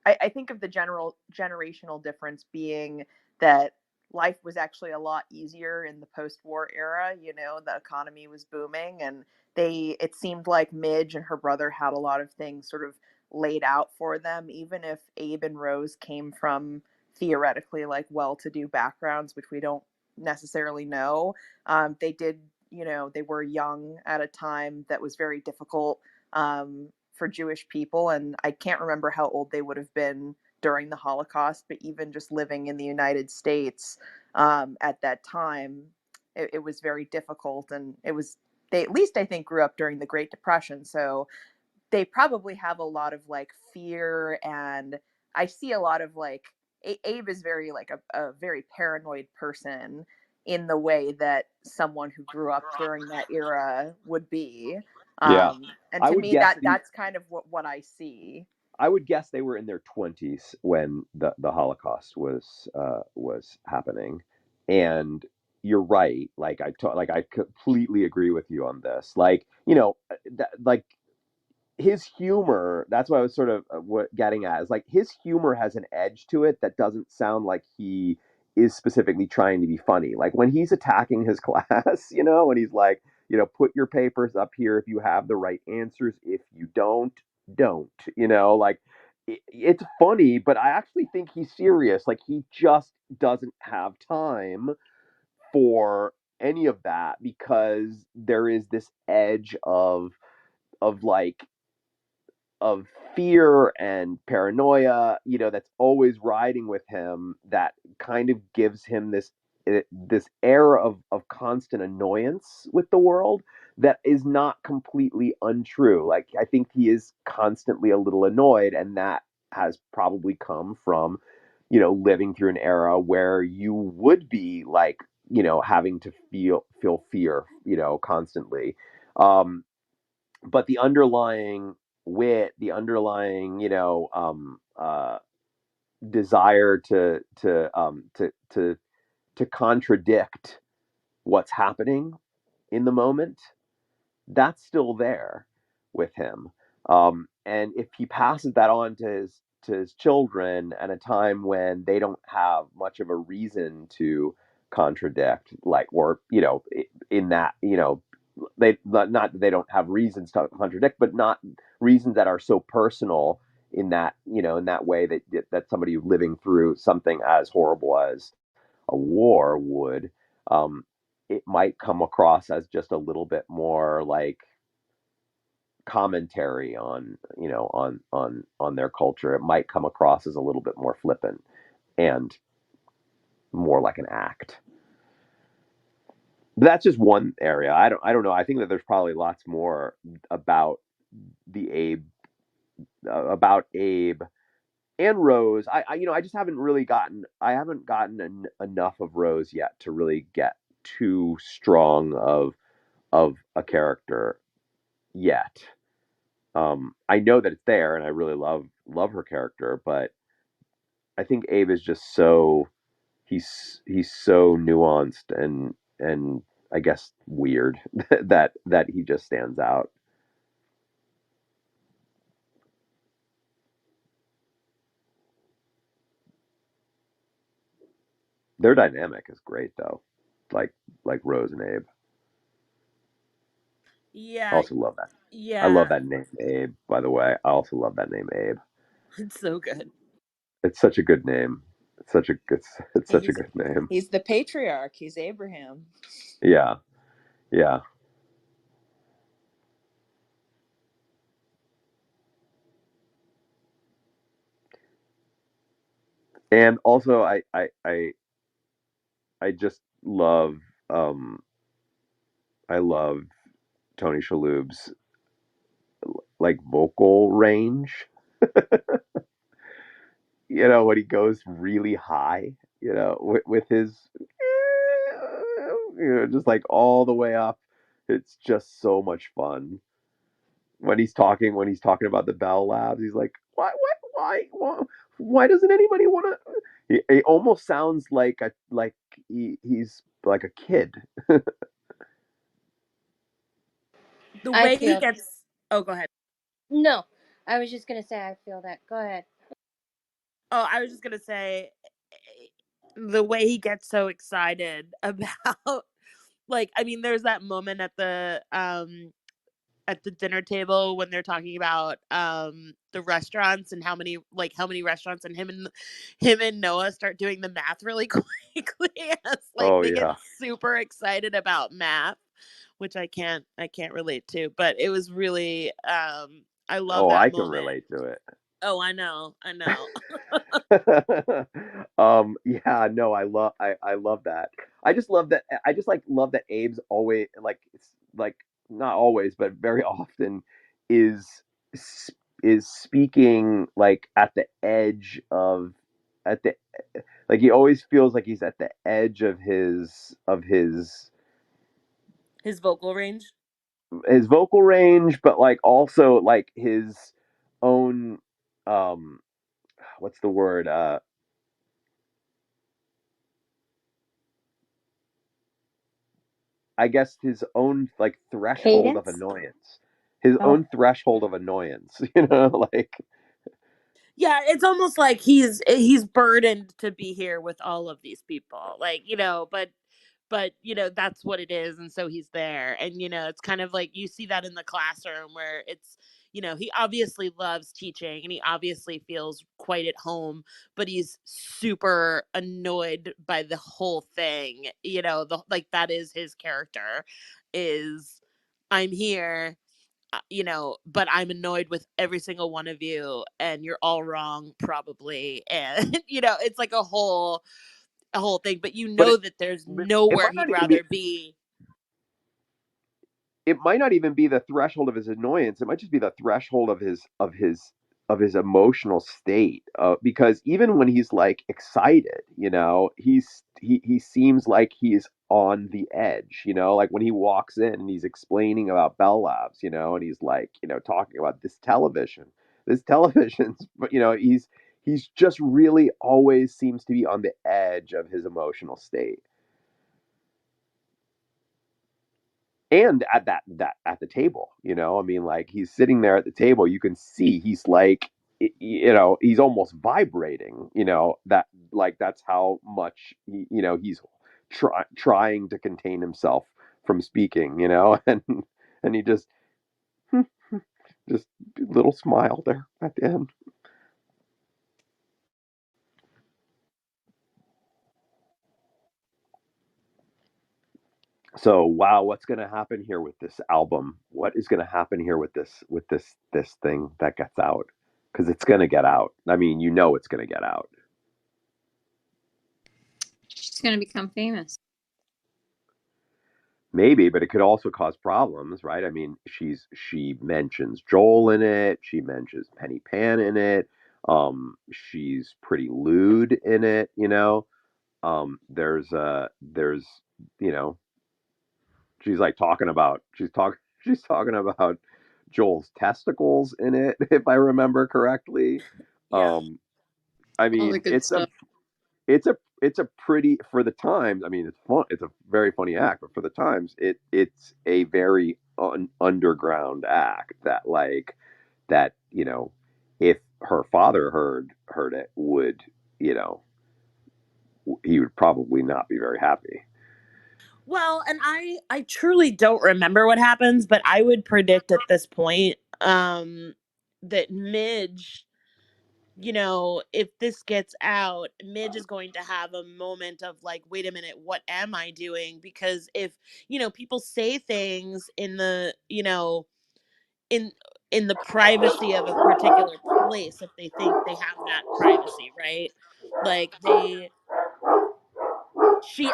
I think of the general generational difference being that life was actually a lot easier in the post-war era. The economy was booming, and it seemed like Midge and her brother had a lot of things sort of laid out for them, even if Abe and Rose came from theoretically like well-to-do backgrounds, which we don't necessarily know. They did, they were young at a time that was very difficult, for Jewish people. And I can't remember how old they would have been during the Holocaust, but even just living in the United States, at that time, it was very difficult. And they at least, I think, grew up during the Great Depression. So they probably have a lot of like fear. And I see a lot of like, Abe is very like a very paranoid person in the way that someone who grew up during that era would be. Yeah, And I to would me, guess that's kind of what I see. I would guess they were in their 20s when the Holocaust was happening. And you're right. Like, I completely agree with you on this. Like, you know, like, his humor, that's what I was sort of getting at, is like his humor has an edge to it that doesn't sound like he is specifically trying to be funny. Like, when he's attacking his class, you know, when he's like, you know, put your papers up here if you have the right answers. If you don't, you know, like, it's funny, but I actually think he's serious. Like, he just doesn't have time for any of that, because there is this edge of like of fear and paranoia, that's always riding with him, that kind of gives him this air of constant annoyance with the world that is not completely untrue. Like, I think he is constantly a little annoyed, and that has probably come from, living through an era where you would be like, having to feel fear, constantly. Um, but the underlying wit, the underlying, desire to contradict what's happening in the moment, that's still there with him. And if he passes that on to his children at a time when they don't have much of a reason to contradict, like, or in that, they, not that they don't have reasons to contradict, but not reasons that are so personal, in that, in that way, that somebody living through something as horrible as a war would, um, it might come across as just a little bit more like commentary on, on their culture. It might come across as a little bit more flippant and more like an act. But that's just one area. I don't know. I think that there's probably lots more about the Abe, about Abe and Rose. I just haven't really gotten. I haven't gotten enough of Rose yet to really get too strong of a character yet. I know that it's there, and I really love her character, but I think Abe is just so, he's so nuanced and I guess weird that he just stands out. Their dynamic is great though, like Rose and Abe. I Yeah, also love that. I love yeah, that name Abe. By the way, I also love that name Abe. it's so good. It's such a good name. It's such a He's good name. he's the patriarch. He's Abraham. Yeah, yeah. And also, I just love, um I love Tony Shalhoub's like vocal range. When he goes really high, with his, just like all the way up. It's just so much fun. When he's talking about the Bell Labs, he's like, why doesn't anybody want to? It almost sounds like he's like a kid. The I way he feel gets. Oh, go ahead. no. I was just gonna say I feel that. Go ahead. Oh, I was just gonna say, the way he gets so excited about, like, I mean, there's that moment at the dinner table when they're talking about the restaurants, and how many restaurants, and him and Noah start doing the math really quickly. It's like Oh they get yeah. super excited about math, which I can't relate to, but it was really I love Oh, that I can moment. relate to it. Oh, I know. Yeah, no, I love that. I just love that. I just like love that Abe's always like, it's like, not always, but very often is is speaking like at the edge of, at the like, he always feels like he's at the edge of His vocal range. his vocal range, but like also like his own, um what's the word, I guess his own like threshold of Cadence. annoyance. His Oh, own threshold of annoyance, like, Yeah, it's almost like he's burdened to be here with all of these people. Like, but that's what it is, and so he's there. And it's kind of like you see that in the classroom where it's he obviously loves teaching and he obviously feels quite at home, but he's super annoyed by the whole thing. Like that is his character, is I'm here, but I'm annoyed with every single one of you and you're all wrong probably. And it's like a whole thing, but But that there's it nowhere might he'd not even be. rather be. It might not even be the threshold of his annoyance. It might just be the threshold of his emotional state. Because even when he's like excited, he seems like he's on the edge. Like when he walks in and he's explaining about Bell Labs, and he's like, talking about this television's, but he's just really always seems to be on the edge of his emotional state. And at the table, I mean, like he's sitting there at the table, you can see he's like, he's almost vibrating, that like that's how much he's trying to contain himself from speaking, and he just just little smile there at the end. So wow, what's going to happen here with this album? What is going to happen here with this thing that gets out? Because it's going to get out. I mean, it's going to get out. She's going to become famous. Maybe, but it could also cause problems, right? I mean, she mentions Joel in it. She mentions Penny Pan in it. She's pretty lewd in it. There's you know she's like talking about Joel's testicles in it, if I remember correctly. Yeah. I All the mean, good stuff. it's a pretty, for the times. I mean, it's fun. It's a very funny act, but for the times, it's a very underground act that if her father heard it, you know he would probably not be very happy. Well, and I truly don't remember what happens, but I would predict at this point that Midge, if this gets out, Midge is going to have a moment of like, wait a minute, what am I doing? Because if, people say things in in the privacy of a particular place, if they think they have that privacy, right? Like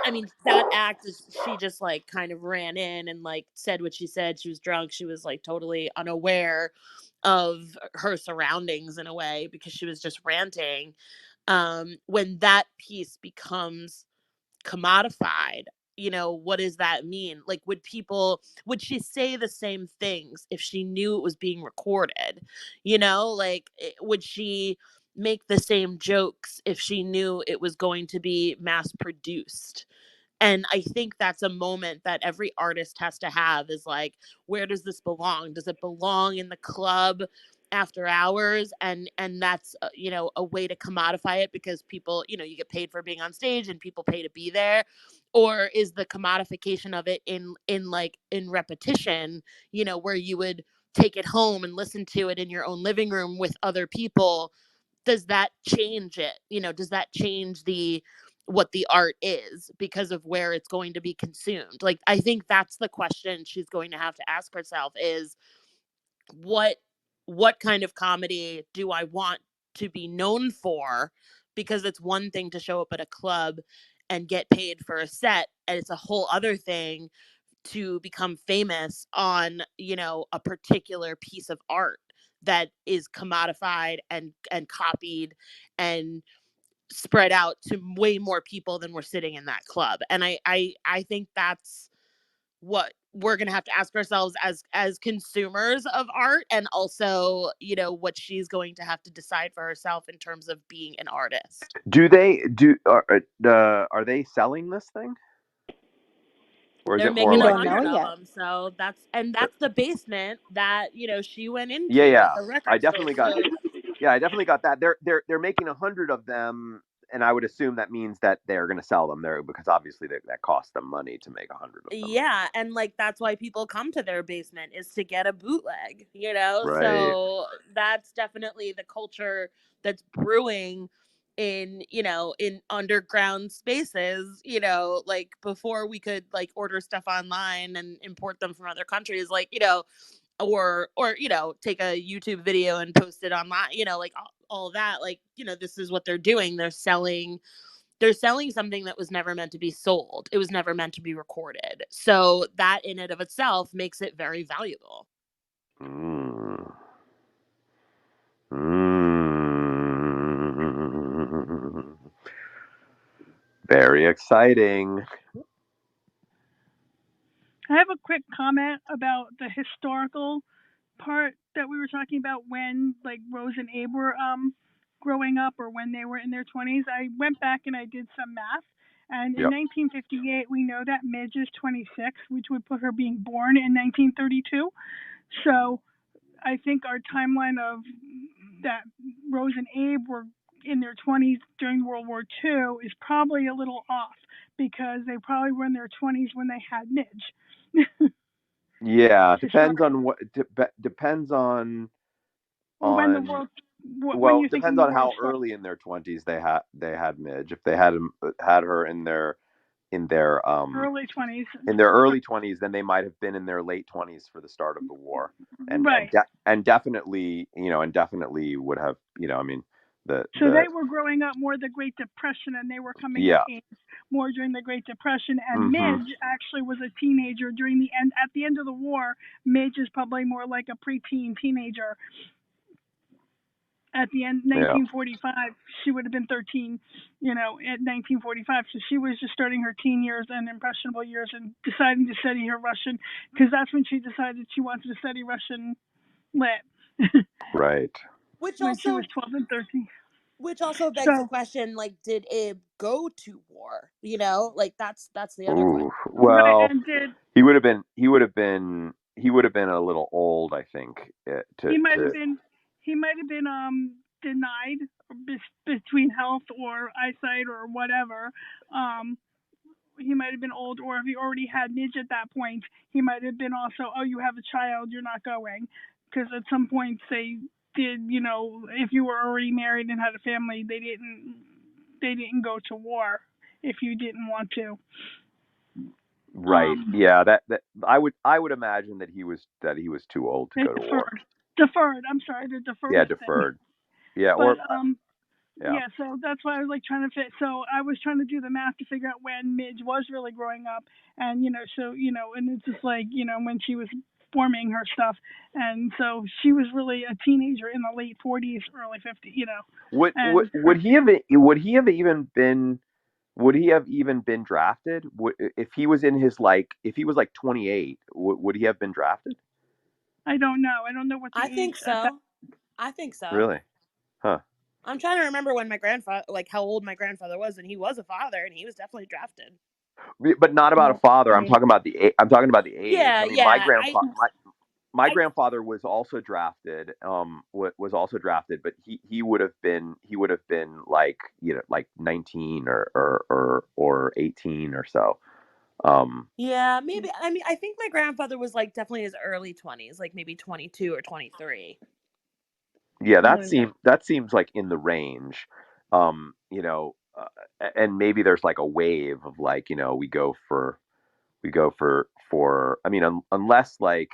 I mean, that act is, she just like kind of ran in and like said what she said. She was drunk. She was like totally unaware of her surroundings in a way because she was just ranting. When that piece becomes commodified, what does that mean? Like, would she say the same things if she knew it was being recorded? Like, would she make the same jokes if she knew it was going to be mass produced? And I think that's a moment that every artist has to have, is like, where does this belong? Does it belong in the club after hours? And that's a way to commodify it because people, you get paid for being on stage and people pay to be there. Or is the commodification of it in repetition, where you would take it home and listen to it in your own living room with other people? Does that change it? Does that change what the art is because of where it's going to be consumed? Like, I think that's the question she's going to have to ask herself, is what kind of comedy do I want to be known for? Because it's one thing to show up at a club and get paid for a set, and it's a whole other thing to become famous on, a particular piece of art that is commodified and copied and spread out to way more people than were sitting in that club. And I think that's what we're going to have to ask ourselves as consumers of art, and also, what she's going to have to decide for herself in terms of being an artist. Are they selling this thing, or is They're it more We making a don't like know hundred of yet. them, so that's the basement that she went yeah, into at yeah. the I record store. definitely got So Yeah, I definitely got that. They're making 100 of them, and I would assume that means that they're going to sell them there because obviously that costs them money to make 100 of them. Yeah, and like that's why people come to their basement is to get a bootleg, you know? Right. So that's definitely the culture that's brewing in, you know, in underground spaces, you know, like before we could like order stuff online and import them from other countries, like, you know, or you know, take a YouTube video and post it online, you know, like all that, like, you know, this is what they're doing. They're selling something that was never meant to be sold. It was never meant to be recorded. So that in and of itself makes it very valuable. Mm. Mm. Very exciting. I have a quick comment about the historical part that we were talking about when like Rose and Abe were growing up or when they were in their 20s. I went back and I did some math. And in Yep. 1958, we know that Midge is 26, which would put her being born in 1932. So I think our timeline of that Rose and Abe were in their 20s during World War II is probably a little off because they probably were in their 20s when they had Midge. Yeah, depends Historically, on what depends or when the on world, when well, you're thinking depends the on world how started. early in their 20s they had Midge. If they had her in their Early 20s. in their early 20s, then they might have been in their late 20s for the start of the war, Right. and definitely, you know, and definitely would have, you know, I mean, So the they were growing up more the Great Depression and they were coming of yeah. age more during the Great Depression. And Hmm. Midge actually was a teenager during the end. At the end of the war, Midge is probably more like a preteen teenager. At the end, Yeah. 1945, she would have been 13, you know, at 1945. So she was just starting her teen years and impressionable years and deciding to study her Russian because that's when she decided she wanted to study Russian lit Right. Which when she was also 12 and 13. which also begs the So, question, like, did Abe go to war? You know, like that's the other question. Ooh. right, Well, and did he would have been a little old, I think, he might have to been denied between health or eyesight or whatever. Um, he might have been old, or if he already had Midge at that point, he might have been also, oh, you have a child, you're not going, because at some points they did, you know, if you were already married and had a family, they didn't go to war if you didn't want to. right. Um, Yeah, that I would imagine that he was too old to they go to war. deferred. I'm sorry, the Yeah, deferred thing. deferred. Yeah, But or yeah. yeah, so that's why I was like trying to fit. So I was trying to do the math to figure out when Midge was really growing up, and so and it's just like when she was forming her stuff, and so she was really a teenager in the late 40s, early 50s, Would would and would he have would he have even been would he have even been drafted? If he was in his like if he was like 28, would he have been drafted? I don't know. I don't know what the I age think at that. so. I think so. Really? Huh. I'm trying to remember when my grandfather, like how old my grandfather was, and he was a father, and he was definitely drafted. But not about a Well, father. I I'm mean, talking about the age. Yeah, I mean, my yeah. I, grandpa my I, grandfather was also drafted. Was also drafted, but he would have been like, like 19 or 18 or so. Um, yeah, maybe. I mean, I think my grandfather was like definitely his early 20s, like maybe 22 or 23. yeah, that well, seems that seems like in the range. And maybe there's like a wave of like, we go for. I mean, unless like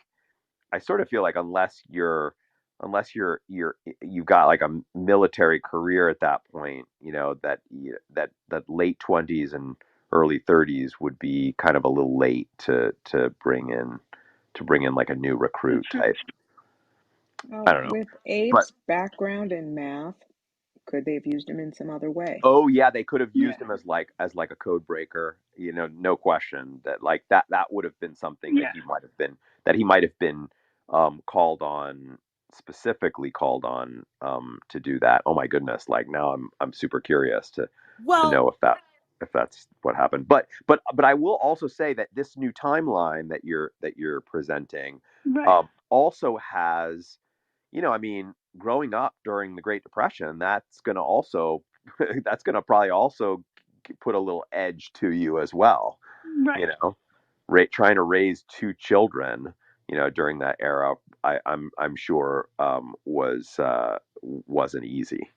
I sort of feel like unless you've got like a military career at that point, that late 20s and early 30s would be kind of a little late to bring in like a new the recruit type. troops. I don't know. With But Abe's background in math, could they have used him in some other way? oh yeah, they could have Yeah, used him as like a code breaker, no question that like that would have been something that yeah. he might have been called on, specifically called on, to do that. Oh my goodness, like now I'm super curious to Well, know if that's what happened. But I will also say that this new timeline that you're presenting Right. also has, I mean, growing up during the Great Depression, that's going to also that's going to probably also put a little edge to you as well. You Right. know, trying to raise two children, during that era, I'm sure wasn't easy.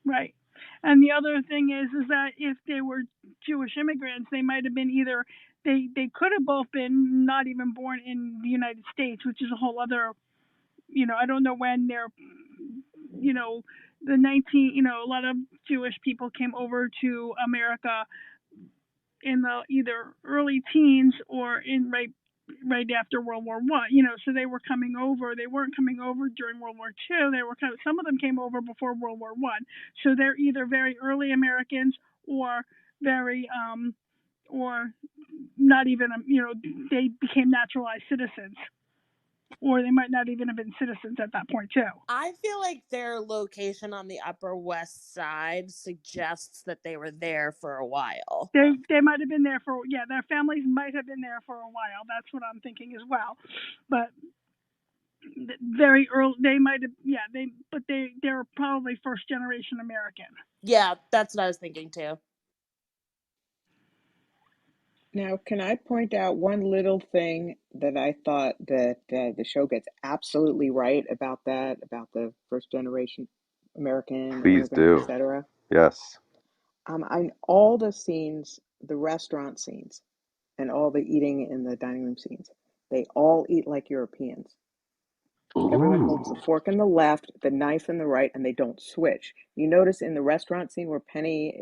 Right. And the other thing is that if they were Jewish immigrants, they might have been either they could have both been not even born in the United States, which is a whole other, I don't know when they're, you know, the 19, a lot of Jewish people came over to America in the either early teens or in right after World War One. So they were coming over. They weren't coming over during World War Two. They were some of them came over before World War One. So they're either very early Americans or very or not even they became naturalized citizens, or they might not even have been citizens at that point too. I feel like their location on the Upper West Side suggests that they were there for a while. They might have been there for, their families might have been there for a while. That's what I'm thinking as well. But very early, they might have, they're probably first generation American. Yeah, that's what I was thinking too. Now, can I point out one little thing that I thought that the show gets absolutely right about the first generation American or Please immigrants, do. etc. Yes. All the scenes, the restaurant scenes, and all the eating in the dining room scenes, they all eat like Europeans. Everyone holds the Ooh. fork in the left, the knife in the right, and they don't switch. You notice in the restaurant scene where Penny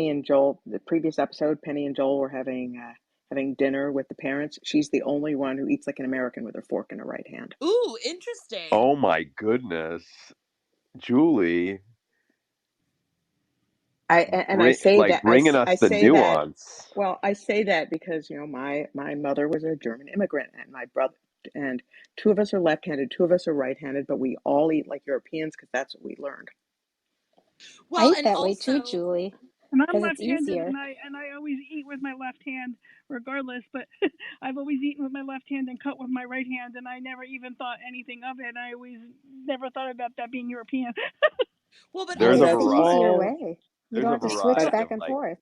and Joel, the previous episode, Penny and Joel were having dinner with the parents. She's the only one who eats like an American with her fork in her right hand. Ooh, interesting. Oh my goodness, Julie, I say that bringing I us the say that nuance. well, I say that because my mother was a German immigrant, and my brother and two of us are left-handed, two of us are right-handed, but we all eat like Europeans because that's what we learned. I Well, eat and that way too, also, Julie, And I'm because it's left-handed, easier. and I always eat with my left hand, regardless. But I've always eaten with my left hand and cut with my right hand, and I never even thought anything of it. I always never thought about that being European. well, but There's It's a That's the also, easier variety. all. way. You There's don't a have to switch But variety of back and like. forth.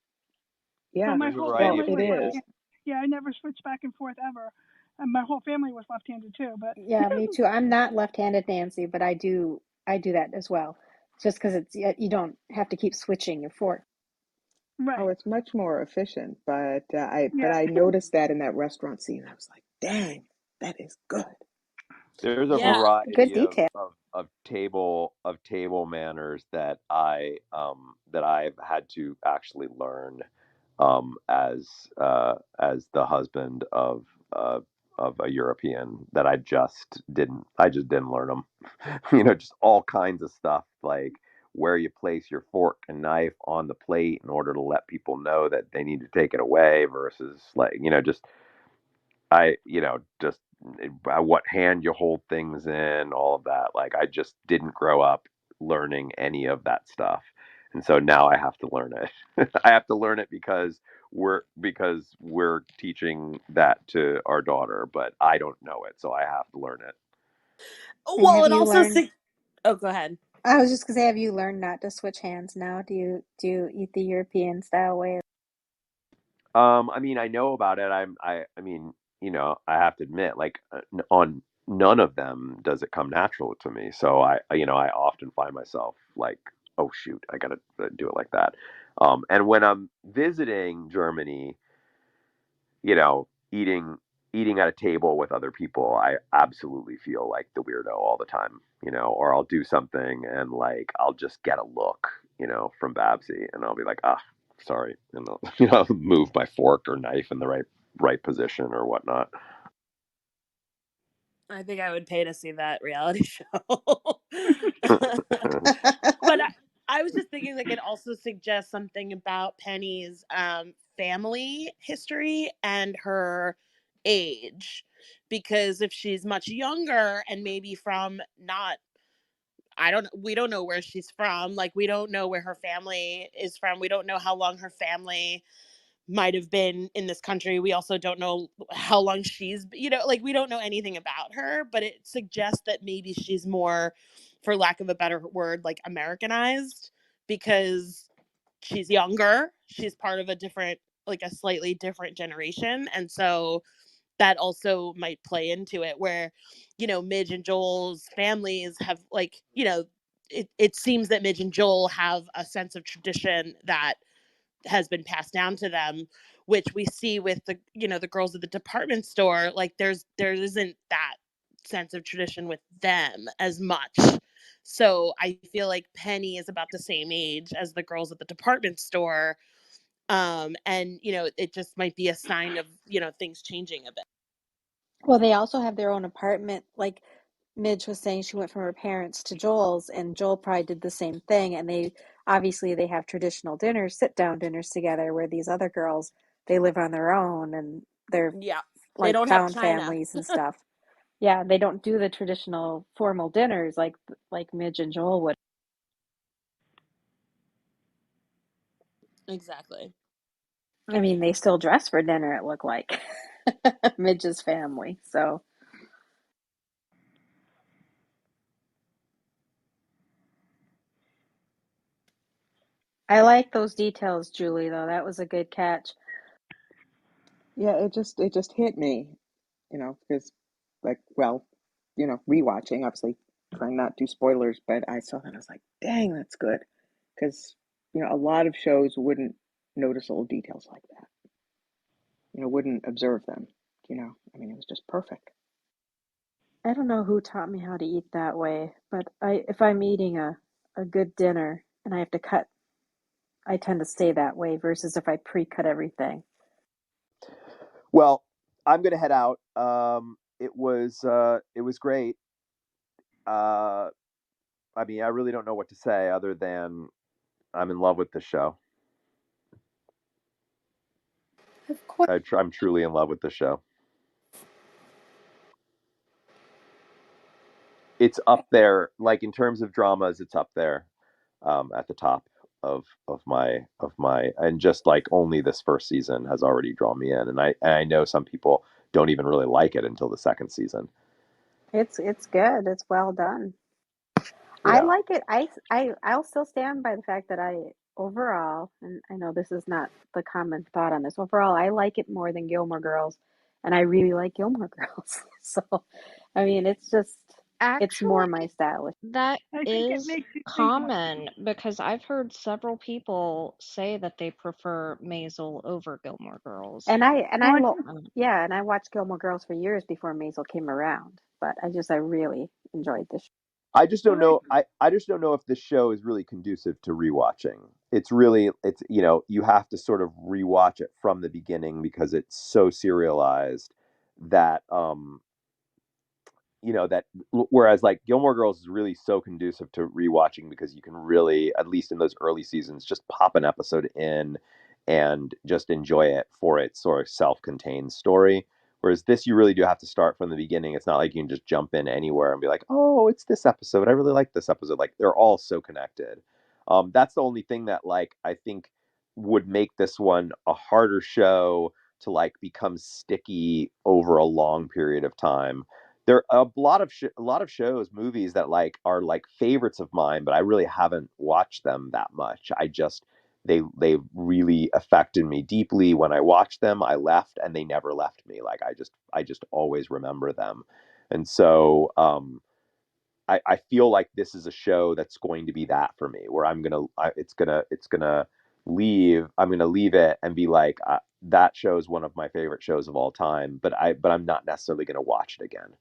But yeah, my There's a whole variety well, of family it was like. is. left-handed. Yeah, I never switched back and forth ever, and my whole family was left-handed too. But Yeah, me too. I'm not left-handed, Nancy, but I do that as well. Just because you don't have to keep switching your fork. Oh, right, it's much more efficient. But yeah, I noticed that in that restaurant scene. I was like, dang, that is good. There's a That's yeah. good variety detail. of table manners that I've had to actually learn as the husband uh, of a European that I just didn't learn them. Just all kinds of stuff like where you place your fork and knife on the plate in order to let people know that they need to take it away versus like just just what hand you hold things in, all of that. Like, I just didn't grow up learning any of that stuff. And so now I have to learn it. I have to learn it because we're teaching that to our daughter, but I don't know it, so I have to learn it. And Well, have and you also, learned? oh, go ahead. I was just gonna say, have you learned not to switch hands now? Do you eat the European style way? I mean, I know about it. I mean, I have to admit, like, on none of them does it come natural to me. So I often find myself like, oh shoot, I gotta do it like that. And when I'm visiting Germany, eating at a table with other people, I absolutely feel like the weirdo all the time. Or I'll do something and like I'll just get a look, from Babsy, and I'll be like, ah, sorry, and I'll, move my fork or knife in the right position or whatnot. I think I would pay to see that reality show. But I was just thinking, like, it also suggests something about Penny's family history and her age, because if she's much younger and maybe from not, I don't, we don't know where she's from. Like, we don't know where her family is from. We don't know how long her family might have been in this country. We also don't know how long she's, like we don't know anything about her, but it suggests that maybe she's more, for lack of a better word, like Americanized, because she's younger. She's part of a different, like a slightly different generation. And so that also might play into it where, Midge and Joel's families have like, it seems that Midge and Joel have a sense of tradition that has been passed down to them, which we see with the girls at the department store. Like there isn't that sense of tradition with them as much. So I feel like Penny is about the same age as the girls at the department store. And it just might be a sign of things changing a bit. Well, they also have their own apartment. Like Midge was saying, she went from her parents to Joel's, and Joel probably did the same thing. And they have traditional dinners, sit down dinners together, where these other girls, they live on their own and they're Yeah, they like don't have found China. families and stuff. Yeah, they don't do the traditional formal dinners like Midge and Joel would. Exactly. I mean, they still dress for dinner, it looked like. Midge's family. So I like those details, Julie, though. That was a good catch. Yeah, it just hit me, because like, well, rewatching, obviously trying not to do spoilers, but I saw that, I was like, dang, that's good. Because, a lot of shows wouldn't notice little details like that. Wouldn't observe them, I mean, it was just perfect. I don't know who taught me how to eat that way, but if I'm eating a good dinner and I have to cut, I tend to stay that way versus if I pre-cut everything. Well, I'm gonna head out. It was great. Uh, I mean, I really don't know what to say other than I'm in love with the show. Of course. I'm truly in love with the show. It's up there, like in terms of dramas, it's up there, at the top of my, and just like only this first season has already drawn me in, and I know some people don't even really like it until the second season. It's good. It's well done. I Yeah. like it. I'll still stand by the fact that I overall, and I know this is not the common thought on this. Overall, I like it more than Gilmore Girls, and I really like Gilmore Girls. So, I mean, it's more Actually, my style. that I think it is makes you think more. common because I've heard several people say that they prefer Maisel over Gilmore Girls. Well, I Um, Yeah, and I watched Gilmore Girls for years before Maisel came around, but I really enjoyed this. I just don't like know. I just don't know if this show is really conducive to rewatching. It's you have to sort of rewatch it from the beginning because it's so serialized that that whereas like Gilmore Girls is really so conducive to rewatching because you can really, at least in those early seasons, just pop an episode in and just enjoy it for its sort of self-contained story. Whereas this, you really do have to start from the beginning. It's not like you can just jump in anywhere and be like, oh, it's this episode, I really like this episode. Like they're all so connected. That's the only thing that like I think would make this one a harder show to like become sticky over a long period of time. There are a lot of shows, movies that like are like favorites of mine, but I really haven't watched them that much. They really affected me deeply when I watched them. I left and they never left me. Like I just always remember them. And so I feel like this is a show that's going to be that for me, where it's gonna leave. I'm gonna leave it and be like, that show is one of my favorite shows of all time. But I'm not necessarily gonna watch it again.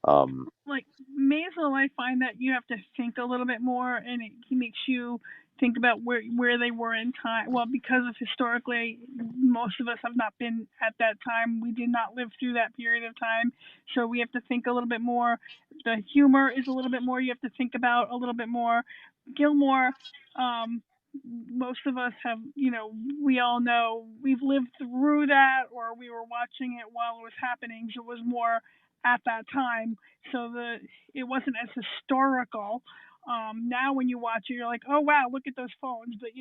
Um, like Maisel, I find that you have to think a little bit more, and he makes you think about where they were in time. Well, because of historically, most of us have not been at that time. We did not live through that period of time, so we have to think a little bit more. The humor is a little bit more. You have to think about a little bit more. Gilmore, um, most of us have, we all know we've lived through that, or we were watching it while it was happening, so it was more at that time, so it wasn't as historical. Now when you watch it, you're like, oh wow, look at those phones, but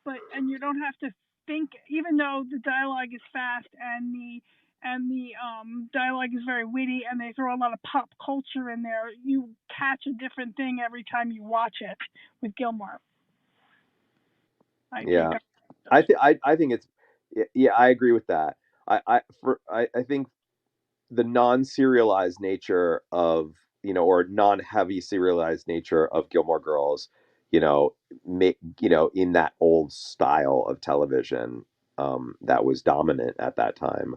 but and you don't have to think even though the dialogue is fast and the dialogue is very witty and they throw a lot of pop culture in there, you catch a different thing every time you watch it with Gilmore. I think. Yeah, I think it's yeah, I agree with that. I think the non-serialized nature of, or non-heavy serialized nature of Gilmore Girls, make, in that old style of television, that was dominant at that time,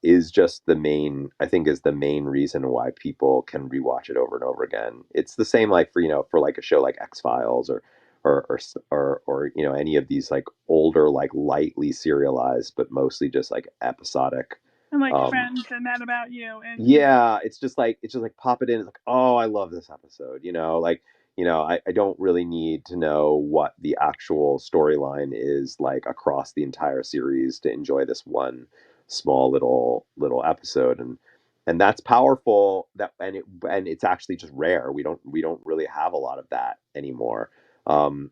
is just I think is the main reason why people can rewatch it over and over again. It's the same like for like a show like X-Files or any of these like older, like lightly serialized but mostly just like episodic. And like um Friends and That About You and yeah, it's just like pop it in. It's like, oh, I love this episode. Like, I don't really need to know what the actual storyline is like across the entire series to enjoy this one small little episode. And that's powerful. And it's actually just rare. We don't really have a lot of that anymore. Um,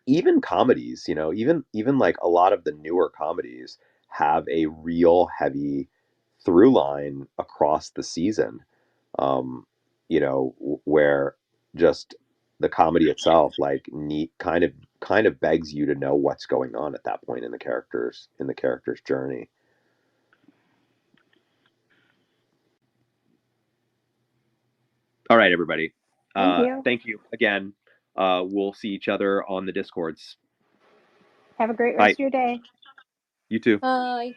Even comedies, even like a lot of the newer comedies have a real heavy through line across the season. Where just the comedy itself like neat kind of begs you to know what's going on at that point in the character's journey. All right, everybody. Thank you. Thank you again. We'll see each other on the discords. Have a great rest Bye. of your day. You too. Bye.